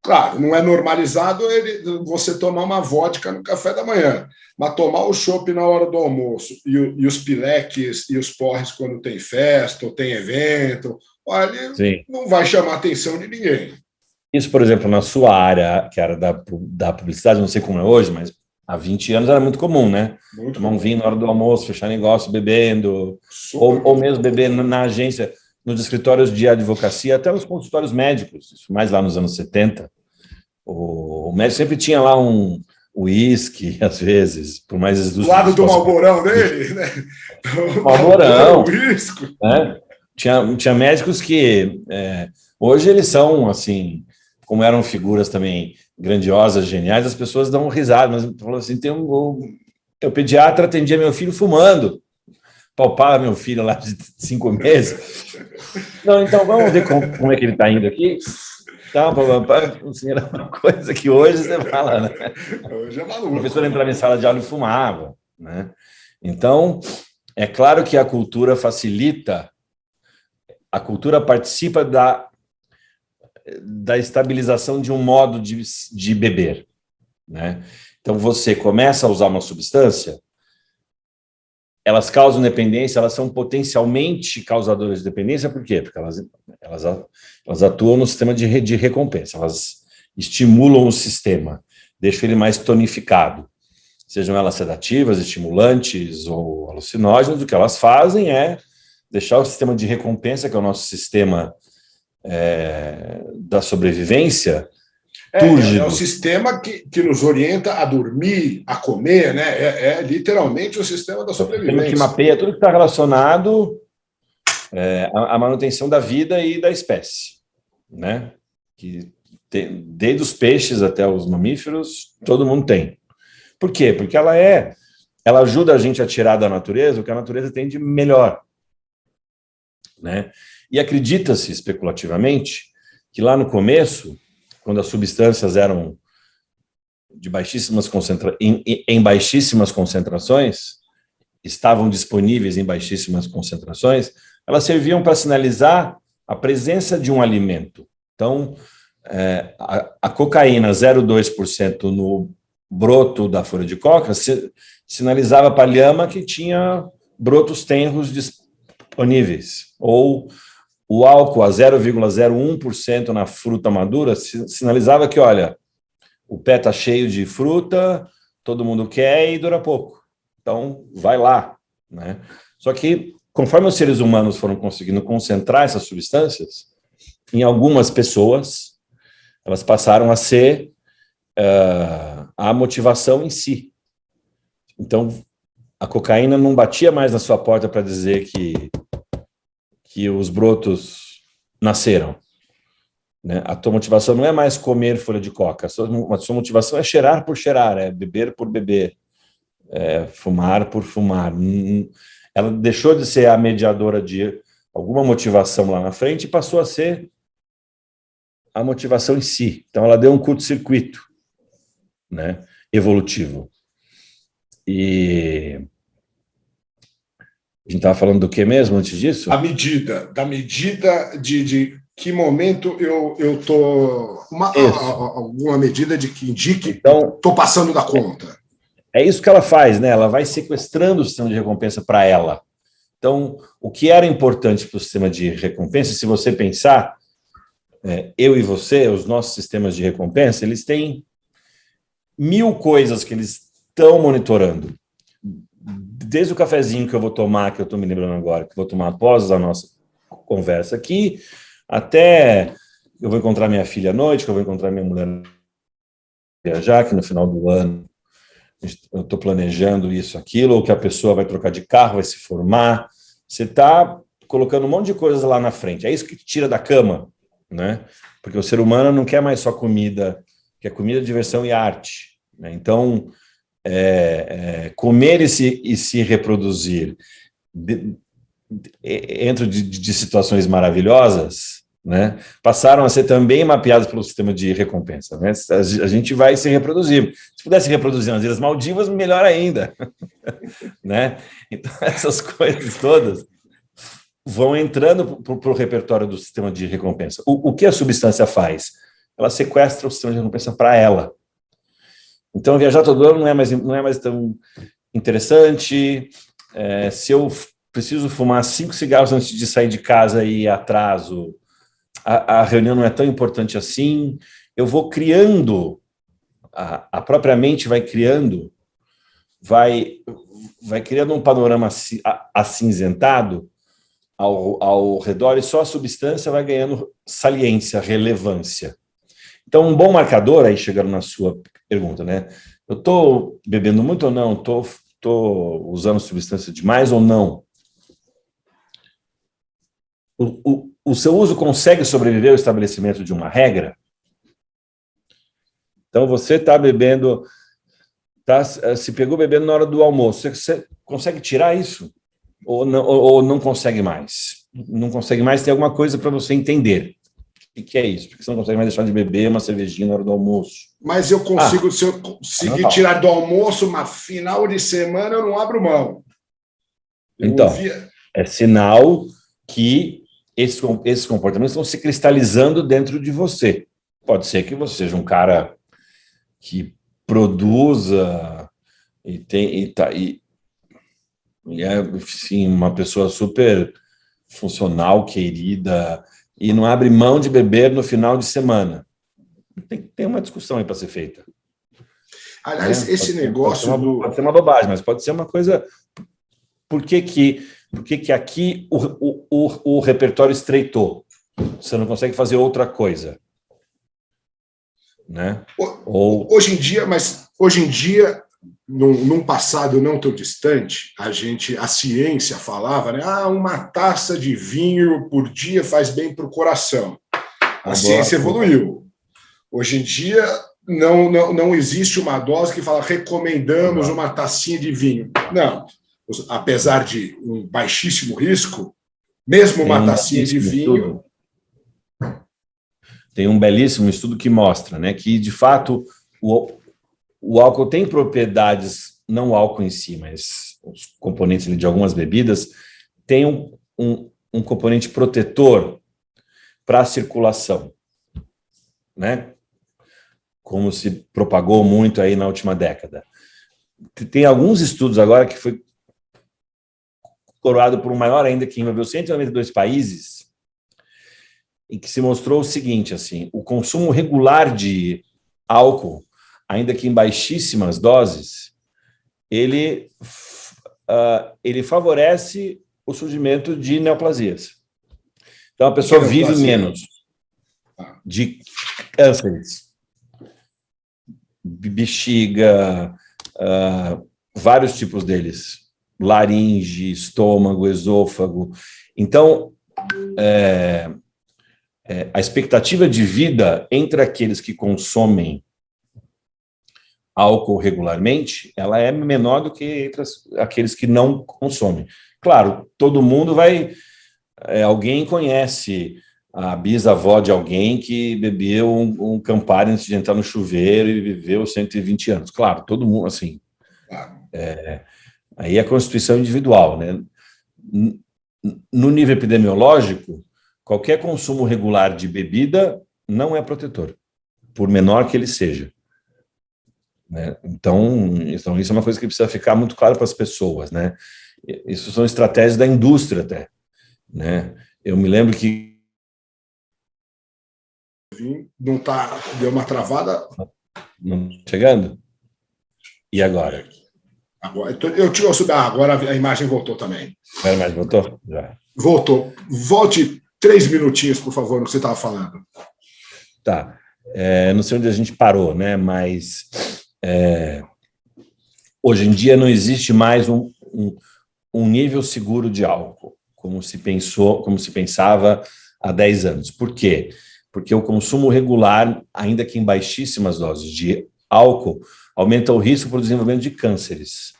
Speaker 1: Claro, não é normalizado você tomar uma vodka no café da manhã, mas tomar o chopp na hora do almoço e os pileques e os porres quando tem festa ou tem evento, olha, não vai chamar a atenção de ninguém.
Speaker 2: Isso, por exemplo, na sua área, que era da publicidade, não sei como é hoje, mas há 20 anos era muito comum, né? Tomar um vinho na hora do almoço, fechar negócio bebendo, ou mesmo bebendo na agência, nos escritórios de advocacia, até nos consultórios médicos, isso mais lá nos anos 70. O médico sempre tinha lá um uísque, às vezes, por mais...
Speaker 1: Do lado do malborão dele, né?
Speaker 2: Malborão. Né? Tinha médicos que... hoje eles são, assim, como eram figuras também grandiosas, geniais, as pessoas dão risada, mas falou assim, o pediatra atendia meu filho fumando, palpava meu filho lá de 5 meses. Não, então vamos ver como é que ele está indo aqui. Então, assim, era uma coisa que hoje você fala, né?
Speaker 1: Hoje é maluco.
Speaker 2: O professor entrava em sala de aula e fumava, né? Então, é claro que a cultura facilita, a cultura participa da estabilização de um modo de beber, né? Então, você começa a usar uma substância, elas causam dependência, elas são potencialmente causadoras de dependência, por quê? Porque elas atuam no sistema de recompensa, elas estimulam o sistema, deixam ele mais tonificado. Sejam elas sedativas, estimulantes ou alucinógenas, o que elas fazem é deixar o sistema de recompensa, que é o nosso sistema da sobrevivência, túrgido.
Speaker 1: É o sistema que nos orienta a dormir, a comer, né? É literalmente o sistema da sobrevivência.
Speaker 2: Que mapeia tudo que está relacionado à manutenção da vida e da espécie, né? Que desde os peixes até os mamíferos, todo mundo tem. Por quê? Porque ela ajuda a gente a tirar da natureza o que a natureza tem de melhor, né? E acredita-se especulativamente que lá no começo, quando as substâncias eram de em baixíssimas concentrações, estavam disponíveis em baixíssimas concentrações, elas serviam para sinalizar a presença de um alimento. Então, a cocaína 0,2% no broto da folha de coca sinalizava para a lhama que tinha brotos tenros disponíveis, ou o álcool a 0,01% na fruta madura sinalizava que, olha, o pé está cheio de fruta, todo mundo quer e dura pouco. Então, vai lá, né? Só que, conforme os seres humanos foram conseguindo concentrar essas substâncias, em algumas pessoas, elas passaram a ser a motivação em si. Então, a cocaína não batia mais na sua porta para dizer que os brotos nasceram, né? A tua motivação não é mais comer folha de coca, a sua motivação é cheirar por cheirar, é beber por beber, é fumar por fumar. Ela deixou de ser a mediadora de alguma motivação lá na frente e passou a ser a motivação em si. Então, ela deu um curto-circuito, né, evolutivo. E a gente estava falando do que mesmo antes disso?
Speaker 1: Da medida de que momento eu estou... Alguma medida de que indique que estou passando da conta.
Speaker 2: É isso que ela faz, né? Ela vai sequestrando o sistema de recompensa para ela. Então, o que era importante para o sistema de recompensa, se você pensar, eu e você, os nossos sistemas de recompensa, eles têm 1000 coisas que eles estão monitorando. Desde o cafezinho que eu vou tomar, que eu estou me lembrando agora, que vou tomar após a nossa conversa aqui, até eu vou encontrar minha filha à noite, que eu vou encontrar minha mulher viajar, que no final do ano eu estou planejando isso, aquilo, ou que a pessoa vai trocar de carro, vai se formar. Você está colocando um monte de coisas lá na frente. É isso que te tira da cama, né? Porque o ser humano não quer mais só comida, quer comida, diversão e arte, né? Então, comer e se reproduzir dentro de situações maravilhosas, né? Passaram a ser também mapeados pelo sistema de recompensa, né? A gente vai se reproduzir. Se pudesse reproduzir nas Ilhas Maldivas, melhor ainda, né? Então, essas coisas todas vão entrando para o repertório do sistema de recompensa. O que a substância faz? Ela sequestra o sistema de recompensa para ela. Então, viajar todo ano não é mais tão interessante. Se eu preciso fumar 5 cigarros antes de sair de casa e atraso, a reunião não é tão importante assim. Eu vou criando, a própria mente vai criando um panorama acinzentado ao redor, e só a substância vai ganhando saliência, relevância. Então, um bom marcador, aí chegando na sua pergunta, né? Eu estou bebendo muito ou não? Estou usando substância demais ou não? O seu uso consegue sobreviver ao estabelecimento de uma regra? Então, você está bebendo, se pegou bebendo na hora do almoço, você consegue tirar isso? Ou não consegue mais? Não consegue mais, tem alguma coisa para você entender. O que é isso? Porque você não consegue mais deixar de beber uma cervejinha na hora do almoço.
Speaker 1: Mas eu consigo, se eu conseguir tirar do almoço, uma final de semana, eu não abro mão.
Speaker 2: Então, é sinal que esses comportamentos estão se cristalizando dentro de você. Pode ser que você seja um cara que produza e é, sim, uma pessoa super funcional, querida, e não abre mão de beber no final de semana. Tem uma discussão aí para ser feita.
Speaker 1: Aliás, esse negócio
Speaker 2: pode ser uma bobagem, mas pode ser uma coisa. Por que aqui o repertório estreitou? Você não consegue fazer outra coisa, né?
Speaker 1: Hoje em dia, num passado não tão distante, a ciência falava, né? Uma taça de vinho por dia faz bem para o coração. A ciência evoluiu. Hoje em dia, não existe uma dose que fala recomendamos uma tacinha de vinho. Não. Apesar de um baixíssimo risco, mesmo uma tacinha de vinho...
Speaker 2: Tem um belíssimo estudo que mostra, né, que, de fato, o álcool tem propriedades, não o álcool em si, mas os componentes de algumas bebidas, tem um componente protetor para a circulação, né? Como se propagou muito aí na última década. Tem alguns estudos agora que foi coroado por um maior ainda, que envolveu 192 países, em que se mostrou o seguinte, assim, o consumo regular de álcool, ainda que em baixíssimas doses, ele favorece o surgimento de neoplasias. Então, a pessoa vive menos de cânceres, bexiga, vários tipos deles, laringe, estômago, esôfago. Então, a expectativa de vida entre aqueles que consomem álcool regularmente, ela é menor do que entre aqueles que não consomem. Claro, todo mundo vai... alguém conhece a bisavó de alguém que bebeu um Campari antes de entrar no chuveiro e viveu 120 anos. Claro, todo mundo, assim... aí é a constituição individual, né? No nível epidemiológico, qualquer consumo regular de bebida não é protetor, por menor que ele seja. Né? Então, isso é uma coisa que precisa ficar muito claro para as pessoas, né? Isso são estratégias da indústria até, né? Eu me lembro que
Speaker 1: não tá, deu uma travada.
Speaker 2: Não chegando? E agora?
Speaker 1: Agora a imagem voltou também.
Speaker 2: A imagem voltou? Já.
Speaker 1: Voltou. Volte 3 minutinhos, por favor, no que você estava falando.
Speaker 2: Tá. Não sei onde a gente parou, né? Mas hoje em dia não existe mais um nível seguro de álcool, como se pensava há 10 anos. Por quê? Porque o consumo regular, ainda que em baixíssimas doses de álcool, aumenta o risco para o desenvolvimento de cânceres.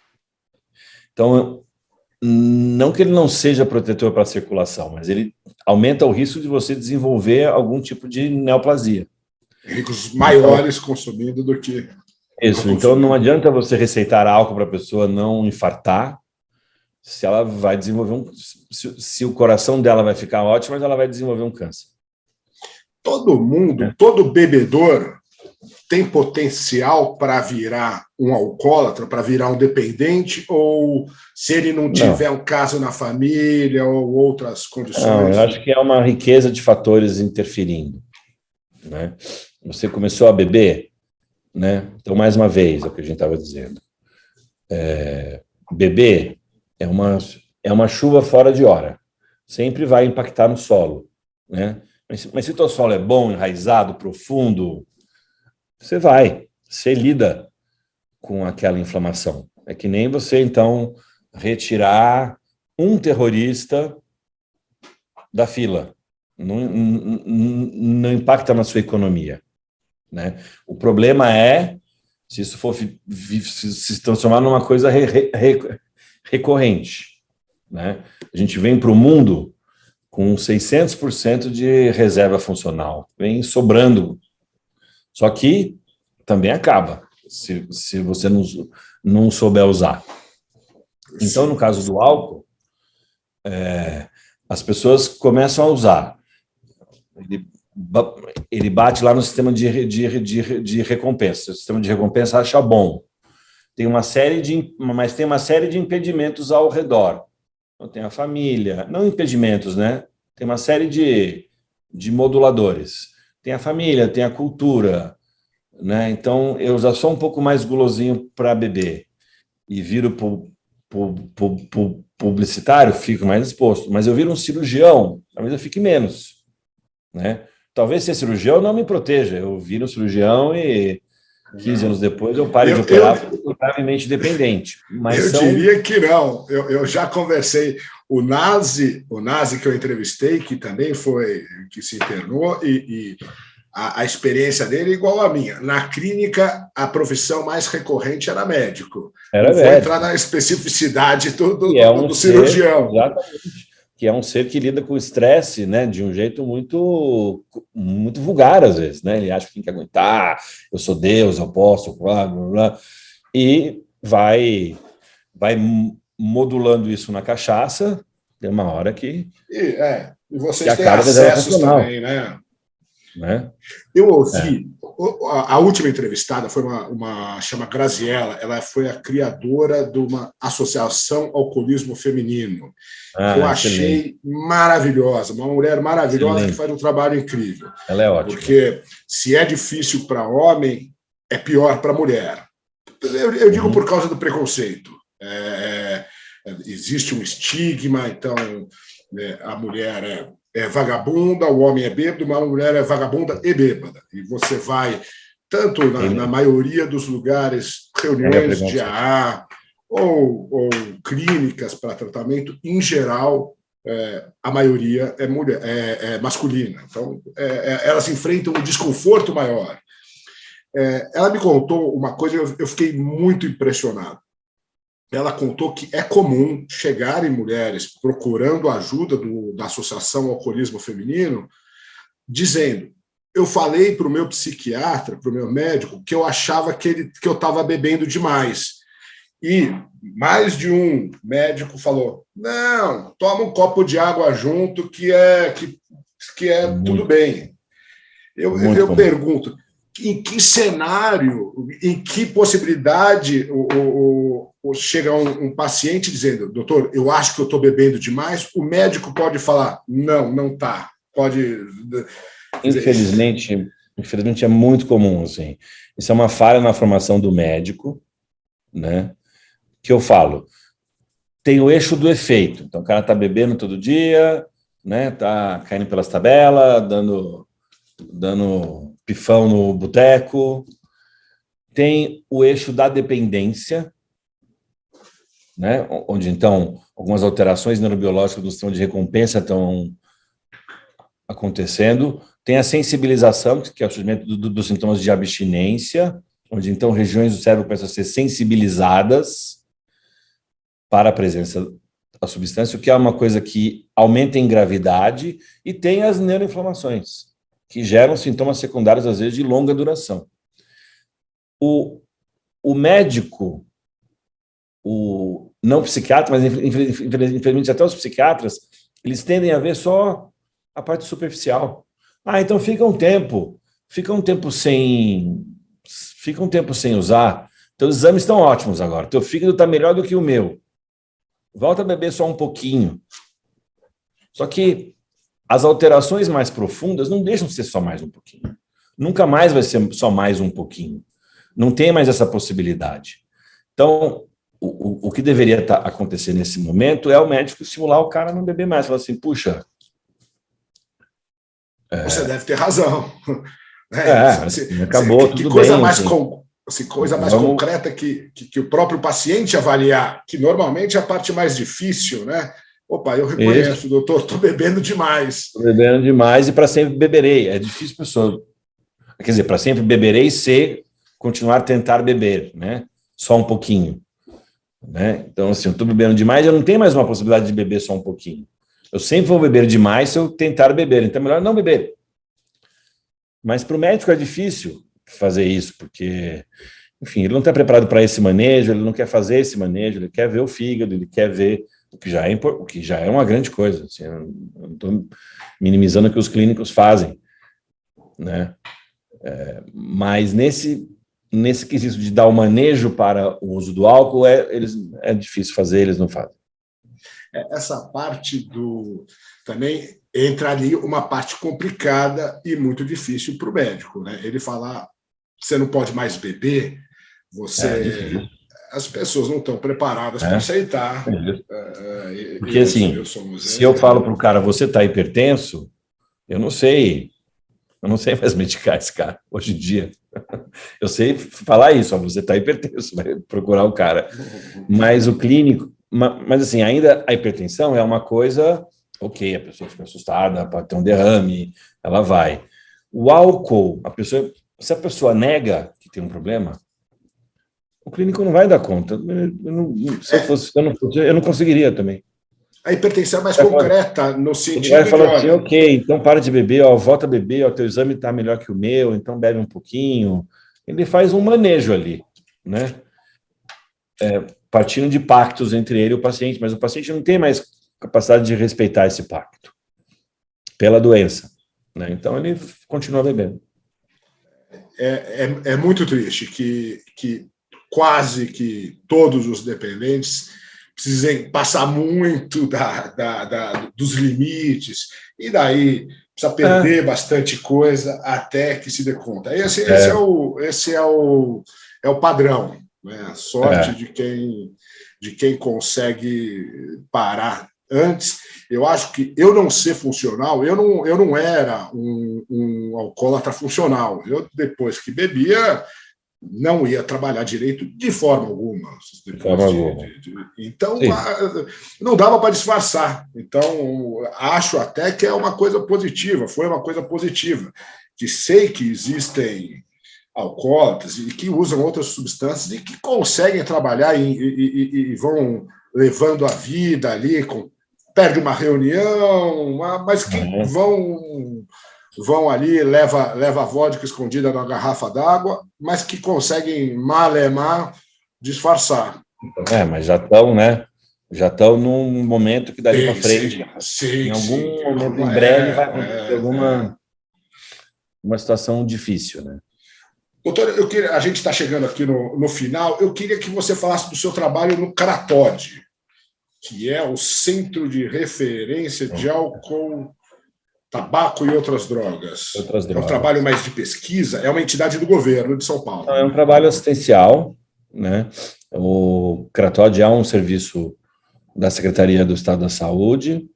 Speaker 2: Então, não que ele não seja protetor para a circulação, mas ele aumenta o risco de você desenvolver algum tipo de neoplasia.
Speaker 1: Ricos maiores então, consumindo do que...
Speaker 2: Isso, então não adianta você receitar álcool para a pessoa não infartar, se ela vai desenvolver se o coração dela vai ficar ótimo, mas ela vai desenvolver um câncer.
Speaker 1: Todo mundo, todo bebedor tem potencial para virar um alcoólatra, para virar um dependente, ou se ele não tiver um caso na família ou outras condições?
Speaker 2: Não, eu acho que é uma riqueza de fatores interferindo, né? Você começou a beber, né? Então, mais uma vez, é o que a gente estava dizendo. Beber é uma chuva fora de hora. Sempre vai impactar no solo, né? Mas se o teu solo é bom, enraizado, profundo, você lida com aquela inflamação. É que nem você, então, retirar um terrorista da fila. Não impacta na sua economia, né? O problema é se isso for se transformar numa coisa recorrente, né? A gente vem para o mundo com 600% de reserva funcional, vem sobrando. Só que também acaba, se você não souber usar. Então, no caso do álcool, as pessoas começam a usar. Ele bate lá no sistema de recompensa. O sistema de recompensa acha bom. Mas tem uma série de impedimentos ao redor. Então, tem a família, não impedimentos, né? Tem uma série de moduladores. Tem a família, tem a cultura, né? Então, eu já sou um pouco mais gulosinho para beber e viro publicitário, fico mais exposto. Mas eu viro um cirurgião, talvez eu fique menos, né? Talvez ser cirurgião não me proteja. Eu viro um cirurgião e 15 anos depois eu paro de operar porque estou gravemente dependente. Mas
Speaker 1: diria que não. Eu já conversei. O Nazi que eu entrevistei, que também que se internou, e a experiência dele é igual à minha. Na clínica, a profissão mais recorrente era médico.
Speaker 2: Não
Speaker 1: vou entrar na especificidade do cirurgião.
Speaker 2: Exatamente. Que é um ser que lida com o estresse, né, de um jeito muito vulgar, às vezes, né? Ele acha que tem que aguentar, eu sou Deus, eu posso, blá, blá, blá, e vai modulando isso na cachaça, tem uma hora que...
Speaker 1: E vocês têm acessos também, né? Eu ouvi, a última entrevistada foi uma chama Graziella, ela foi a criadora de uma associação Alcoolismo Feminino, que eu achei maravilhosa, uma mulher maravilhosa que faz um trabalho incrível.
Speaker 2: Ela é ótima.
Speaker 1: Porque se é difícil para homem, é pior para mulher. Eu digo por causa do preconceito. Existe um estigma, então a mulher é vagabunda, o homem é bêbado, mas a mulher é vagabunda e bêbada. E você vai, tanto na maioria dos lugares, reuniões de AA ou clínicas para tratamento, em geral, a maioria é mulher, é masculina. Então, elas enfrentam um desconforto maior. Ela me contou uma coisa, eu fiquei muito impressionado. Ela contou que é comum chegarem mulheres procurando ajuda da Associação Alcoolismo Feminino, dizendo: eu falei para o meu psiquiatra, para o meu médico, que eu achava que eu estava bebendo demais. E mais de um médico falou: não, toma um copo de água junto, que é tudo bem. Eu pergunto, em que cenário, em que possibilidade chega um paciente dizendo: doutor, eu acho que eu estou bebendo demais, o médico pode falar: não está. Pode...
Speaker 2: Infelizmente é muito comum, assim. Isso é uma falha na formação do médico, né? Que eu falo, tem o eixo do efeito. Então, o cara está bebendo todo dia, né? Tá caindo pelas tabelas, dando pifão no boteco. Tem o eixo da dependência, né? Onde, então, algumas alterações neurobiológicas do sistema de recompensa estão acontecendo. Tem a sensibilização, que é o surgimento dos sintomas de abstinência, onde, então, regiões do cérebro começam a ser sensibilizadas para a presença a substância, o que é uma coisa que aumenta em gravidade, e tem as neuroinflamações, que geram sintomas secundários, às vezes, de longa duração. O médico, o não psiquiatra, mas infelizmente até os psiquiatras, eles tendem a ver só a parte superficial. Então fica um tempo sem usar. Teus exames estão ótimos agora, teu fígado está melhor do que o meu. Volta a beber só um pouquinho. Só que as alterações mais profundas não deixam de ser só mais um pouquinho. Nunca mais vai ser só mais um pouquinho. Não tem mais essa possibilidade. Então, o que deveria acontecer nesse momento é o médico estimular o cara a não beber mais. Falar assim, puxa...
Speaker 1: Você deve ter razão.
Speaker 2: Acabou, tudo
Speaker 1: coisa
Speaker 2: bem.
Speaker 1: Mais coisa mais concreta que o próprio paciente avaliar, que normalmente é a parte mais difícil, né? Opa, eu reconheço, doutor, estou bebendo demais.
Speaker 2: Estou bebendo demais e para sempre beberei. É difícil, pessoa. Quer dizer, para sempre beberei se continuar a tentar beber, né? Só um pouquinho. Né? Então, assim, eu estou bebendo demais, eu não tenho mais uma possibilidade de beber só um pouquinho. Eu sempre vou beber demais se eu tentar beber, então é melhor não beber. Mas para o médico é difícil fazer isso, porque, enfim, ele não está preparado para esse manejo, ele não quer fazer esse manejo, ele quer ver o fígado, ele quer ver o que já é uma grande coisa. Assim, eu não estou minimizando o que os clínicos fazem, né? Mas nesse quesito de dar o manejo para o uso do álcool, é difícil fazer, eles não fazem.
Speaker 1: Essa parte também entra ali uma parte complicada e muito difícil para o médico, né? Ele falar, você não pode mais beber, as pessoas não estão preparadas para aceitar.
Speaker 2: Porque assim, se eu falo para o cara, você está hipertenso, eu não sei mais medicar esse cara hoje em dia. Eu sei falar isso, você está hipertenso, vai procurar o cara. Mas o clínico, mas assim, ainda a hipertensão é uma coisa, ok, a pessoa fica assustada, pode ter um derrame, ela vai. O álcool, se a pessoa nega que tem um problema, o clínico não vai dar conta. Se eu fosse, eu não conseguiria também.
Speaker 1: A hipertensão é mais concreta, no sentido
Speaker 2: ele vai falar assim, ok, então para de beber, volta a beber, teu exame está melhor que o meu, então bebe um pouquinho. Ele faz um manejo ali, né? Partindo de pactos entre ele e o paciente, mas o paciente não tem mais capacidade de respeitar esse pacto pela doença, né? Então ele continua bebendo.
Speaker 1: É muito triste que quase que todos os dependentes precisem passar muito dos limites, e daí precisa perder bastante coisa até que se dê conta. Esse é o padrão, né? A sorte de quem consegue parar antes. Eu acho que eu não ser funcional, eu não era um alcoólatra funcional. Eu, depois que bebia, não ia trabalhar direito de forma alguma. Então, não dava para disfarçar. Então, acho até que é uma coisa positiva, foi uma coisa positiva, que sei que existem alcoólatras e que usam outras substâncias e que conseguem trabalhar e vão levando a vida ali, perde uma reunião, mas que vão ali, leva a vodka escondida na garrafa d'água, mas que conseguem malemar disfarçar.
Speaker 2: Mas já estão, né? Já estão num momento que dali para frente,
Speaker 1: em
Speaker 2: algum momento em breve vai acontecer uma situação difícil, né?
Speaker 1: Doutor, a gente está chegando aqui no final, eu queria que você falasse do seu trabalho no CRATOD, que é o Centro de Referência de Álcool, Tabaco e Outras Drogas. É um trabalho mais de pesquisa, é uma entidade do governo de São Paulo.
Speaker 2: É um trabalho assistencial, né? O CRATOD é um serviço da Secretaria do Estado da Saúde.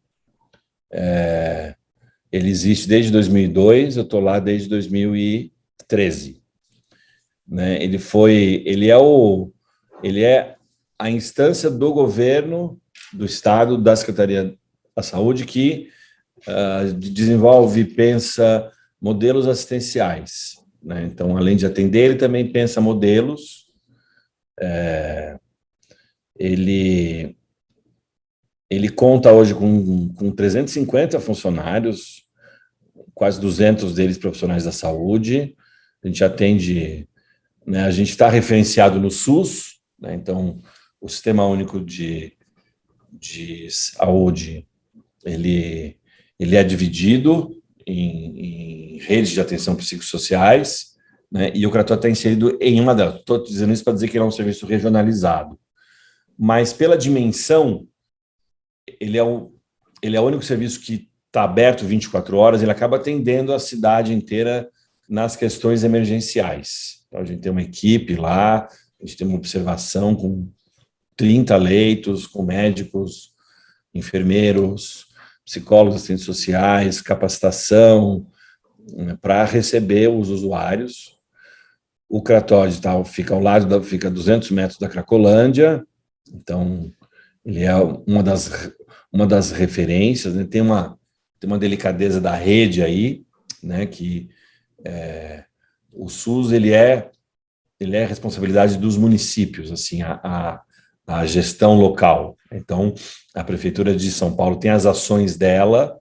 Speaker 2: Ele existe desde 2002, eu estou lá desde 2013. Né? Ele é a instância do governo do Estado, da Secretaria da Saúde, que desenvolve e pensa modelos assistenciais. Né? Então, além de atender, ele também pensa modelos. Ele Ele conta hoje com 350 funcionários, quase 200 deles profissionais da saúde. A gente atende, né, a gente está referenciado no SUS, né, então o Sistema Único de Saúde, ele é dividido em redes de atenção psicossociais, né, e o Crator está inserido em uma delas. Estou dizendo isso para dizer que ele é um serviço regionalizado. Mas pela dimensão, ele é o único serviço que está aberto 24 horas, ele acaba atendendo a cidade inteira nas questões emergenciais. Então, a gente tem uma equipe lá, a gente tem uma observação com 30 leitos, com médicos, enfermeiros, psicólogos, assistentes sociais, capacitação, né, para receber os usuários. O Cratóide fica ao lado, fica a 200 metros da Cracolândia, então ele é uma das referências, né? Tem uma delicadeza da rede aí, né? Que o SUS ele é responsabilidade dos municípios, assim, a gestão local. Então, a Prefeitura de São Paulo tem as ações dela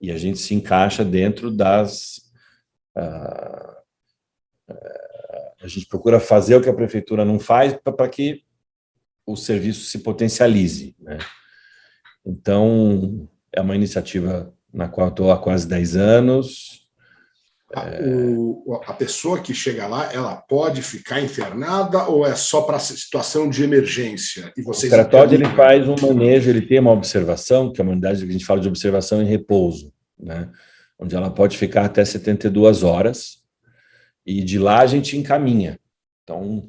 Speaker 2: e a gente se encaixa dentro das... a gente procura fazer o que a Prefeitura não faz para que o serviço se potencialize, né? Então, é uma iniciativa na qual estou há quase 10 anos.
Speaker 1: A pessoa que chega lá, ela pode ficar internada ou é só para situação de emergência? E vocês
Speaker 2: o Cratóide, ele faz um manejo, ele tem uma observação, que é uma unidade que a gente fala de observação em repouso, né? Onde ela pode ficar até 72 horas, e de lá a gente encaminha. Então,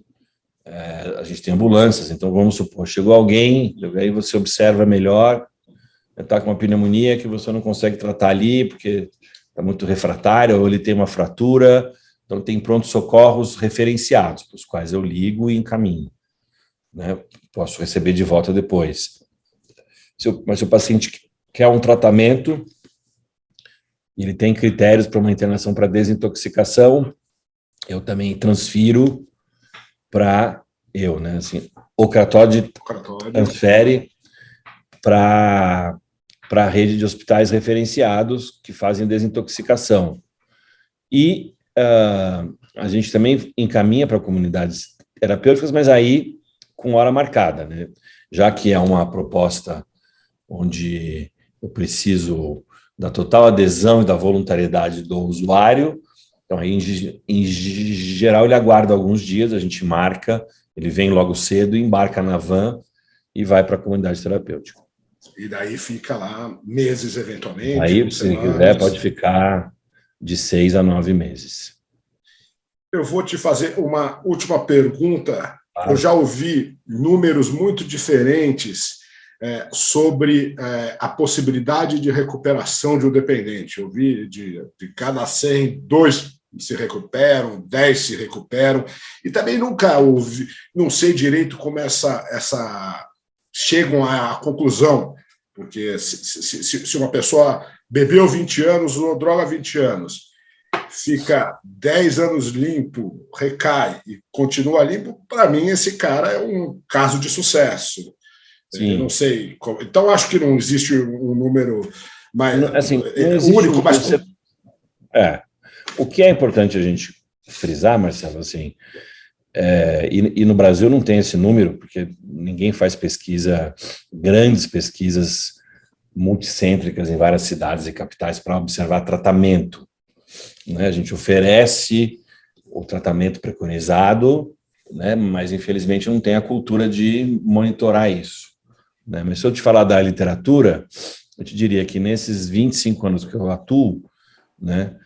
Speaker 2: a gente tem ambulâncias, então vamos supor, chegou alguém, aí você observa melhor, está com uma pneumonia que você não consegue tratar ali, porque está muito refratário, ou ele tem uma fratura, então tem pronto-socorros referenciados, para os quais eu ligo e encaminho, né? Posso receber de volta depois. Mas se o paciente quer um tratamento, ele tem critérios para uma internação para desintoxicação, eu também transfiro para né? Assim, o Cratóide transfere para a rede de hospitais referenciados que fazem desintoxicação. E a gente também encaminha para comunidades terapêuticas, mas aí com hora marcada, né? Já que é uma proposta onde eu preciso da total adesão e da voluntariedade do usuário, então aí, em geral, ele aguarda alguns dias, a gente marca, ele vem logo cedo, embarca na van e vai para a comunidade terapêutica.
Speaker 1: E daí fica lá meses, eventualmente.
Speaker 2: Aí, se quiser, pode ficar de 6 a 9 meses.
Speaker 1: Eu vou te fazer uma última pergunta. Eu já ouvi números muito diferentes sobre a possibilidade de recuperação de um dependente. Eu vi de cada 100, 2 se recuperam, 10 se recuperam. E também nunca ouvi, não sei direito como chegam à conclusão, porque se uma pessoa bebeu 20 anos, usou droga 20 anos, fica 10 anos limpo, recai e continua limpo, para mim esse cara é um caso de sucesso. Sim. Eu não sei. Então, acho que não existe um número mais
Speaker 2: assim, único, mas... O que é importante a gente frisar, Marcelo, assim, e no Brasil não tem esse número, porque ninguém faz grandes pesquisas multicêntricas em várias cidades e capitais para observar tratamento, né? A gente oferece o tratamento preconizado, né? Mas infelizmente não tem a cultura de monitorar isso, né? Mas se eu te falar da literatura, eu te diria que nesses 25 anos que eu atuo, né,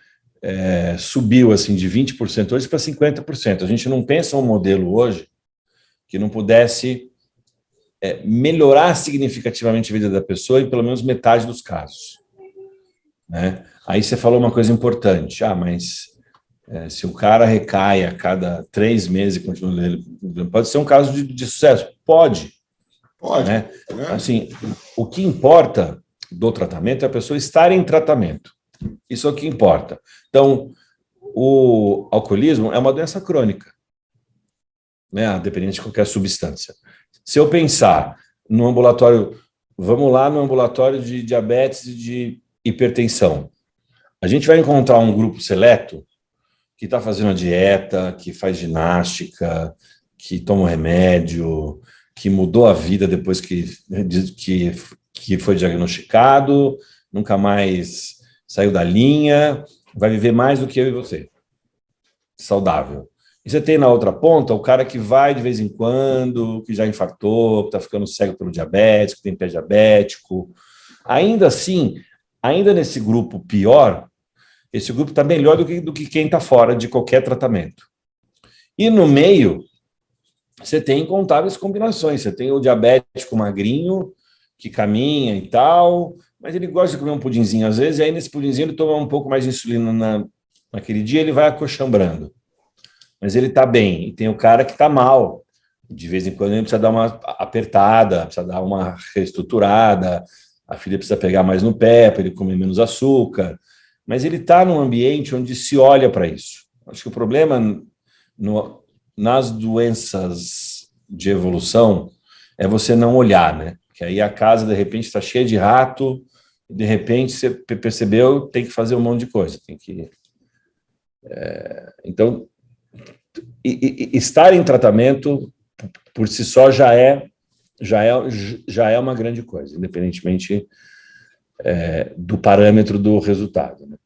Speaker 2: subiu assim de 20% hoje para 50%. A gente não pensa um modelo hoje que não pudesse melhorar significativamente a vida da pessoa em pelo menos metade dos casos, né? Aí você falou uma coisa importante, mas se o cara recai a cada 3 meses e continua, pode ser um caso de sucesso? Pode, né? Assim, o que importa do tratamento é a pessoa estar em tratamento. Isso é o que importa. Então, o alcoolismo é uma doença crônica, né? Dependente de qualquer substância. Se eu pensar no ambulatório vamos lá no ambulatório de diabetes e de hipertensão. A gente vai encontrar um grupo seleto que está fazendo a dieta, que faz ginástica, que toma remédio, que mudou a vida depois que foi diagnosticado, nunca mais saiu da linha, vai viver mais do que eu e você, saudável. E você tem na outra ponta o cara que vai de vez em quando, que já infartou, que está ficando cego pelo diabetes, que tem pé diabético. Ainda assim, ainda nesse grupo pior, esse grupo está melhor do que quem está fora de qualquer tratamento. E no meio, você tem incontáveis combinações. Você tem o diabético magrinho, que caminha e tal, mas ele gosta de comer um pudinzinho às vezes, e aí nesse pudinzinho ele toma um pouco mais de insulina naquele dia, ele vai acochambrando. Mas ele está bem. E tem o cara que está mal. De vez em quando ele precisa dar uma apertada, precisa dar uma reestruturada, a filha precisa pegar mais no pé para ele comer menos açúcar. Mas ele está num ambiente onde se olha para isso. Acho que o problema nas doenças de evolução é você não olhar, né? Que aí a casa, de repente, está cheia de rato, e de repente você percebeu, tem que fazer um monte de coisa. Tem que... Então, estar em tratamento, por si só, já é uma grande coisa, independentemente do parâmetro do resultado, né?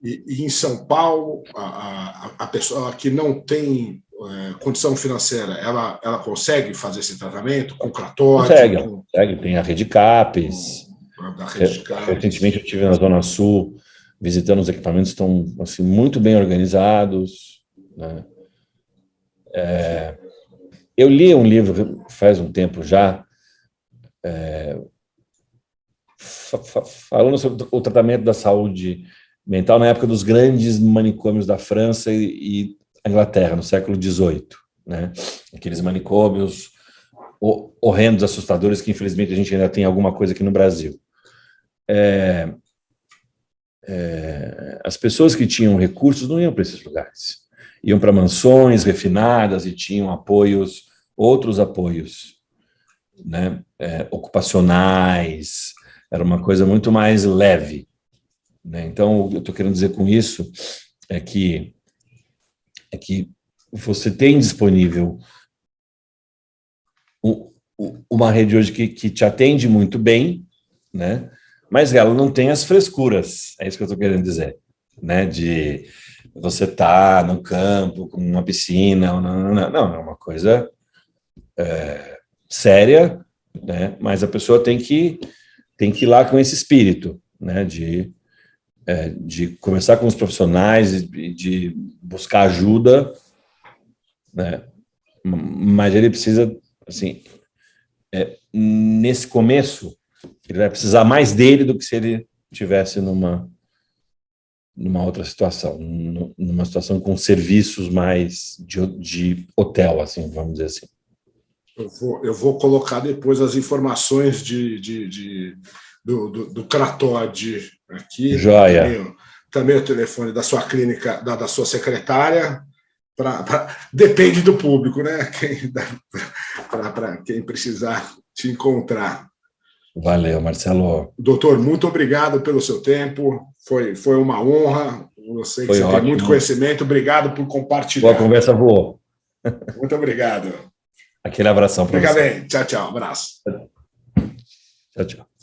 Speaker 1: E em São Paulo, a pessoa que não tem condição financeira, ela consegue fazer esse tratamento com Cratóide?
Speaker 2: Consegue. Tem a Rede CAPES. Recentemente eu estive na Zona Sul visitando os equipamentos, estão assim, muito bem organizados, né? Eu li um livro faz um tempo já, falando sobre o tratamento da saúde mental na época dos grandes manicômios da França e Inglaterra, no século XVIII, né? Aqueles manicômios horrendos, assustadores, que infelizmente a gente ainda tem alguma coisa aqui no Brasil. As pessoas que tinham recursos não iam para esses lugares, iam para mansões refinadas e tinham outros apoios, né? Ocupacionais, era uma coisa muito mais leve, né? Então, o que eu estou querendo dizer com isso é que você tem disponível uma rede hoje que te atende muito bem, né? Mas ela não tem as frescuras, é isso que eu estou querendo dizer, né? De você estar no campo com uma piscina, não, é uma coisa séria, né? Mas a pessoa tem que ir lá com esse espírito, né? De conversar com os profissionais e de buscar ajuda, né? Mas ele precisa, assim, nesse começo, ele vai precisar mais dele do que se ele estivesse numa outra situação, numa situação com serviços mais de hotel, assim, vamos dizer assim.
Speaker 1: Eu vou colocar depois as informações do Cratóide aqui.
Speaker 2: Joia.
Speaker 1: Também o telefone da sua clínica, da sua secretária. Depende do público, né? Para quem precisar te encontrar.
Speaker 2: Valeu, Marcelo.
Speaker 1: Doutor, muito obrigado pelo seu tempo. Foi uma honra. Eu sei que você tem muito conhecimento. Obrigado por compartilhar.
Speaker 2: Boa conversa, voou.
Speaker 1: Muito obrigado.
Speaker 2: Aquele abração para você.
Speaker 1: Fica bem. Tchau, tchau. Abraço.
Speaker 2: Tchau, tchau.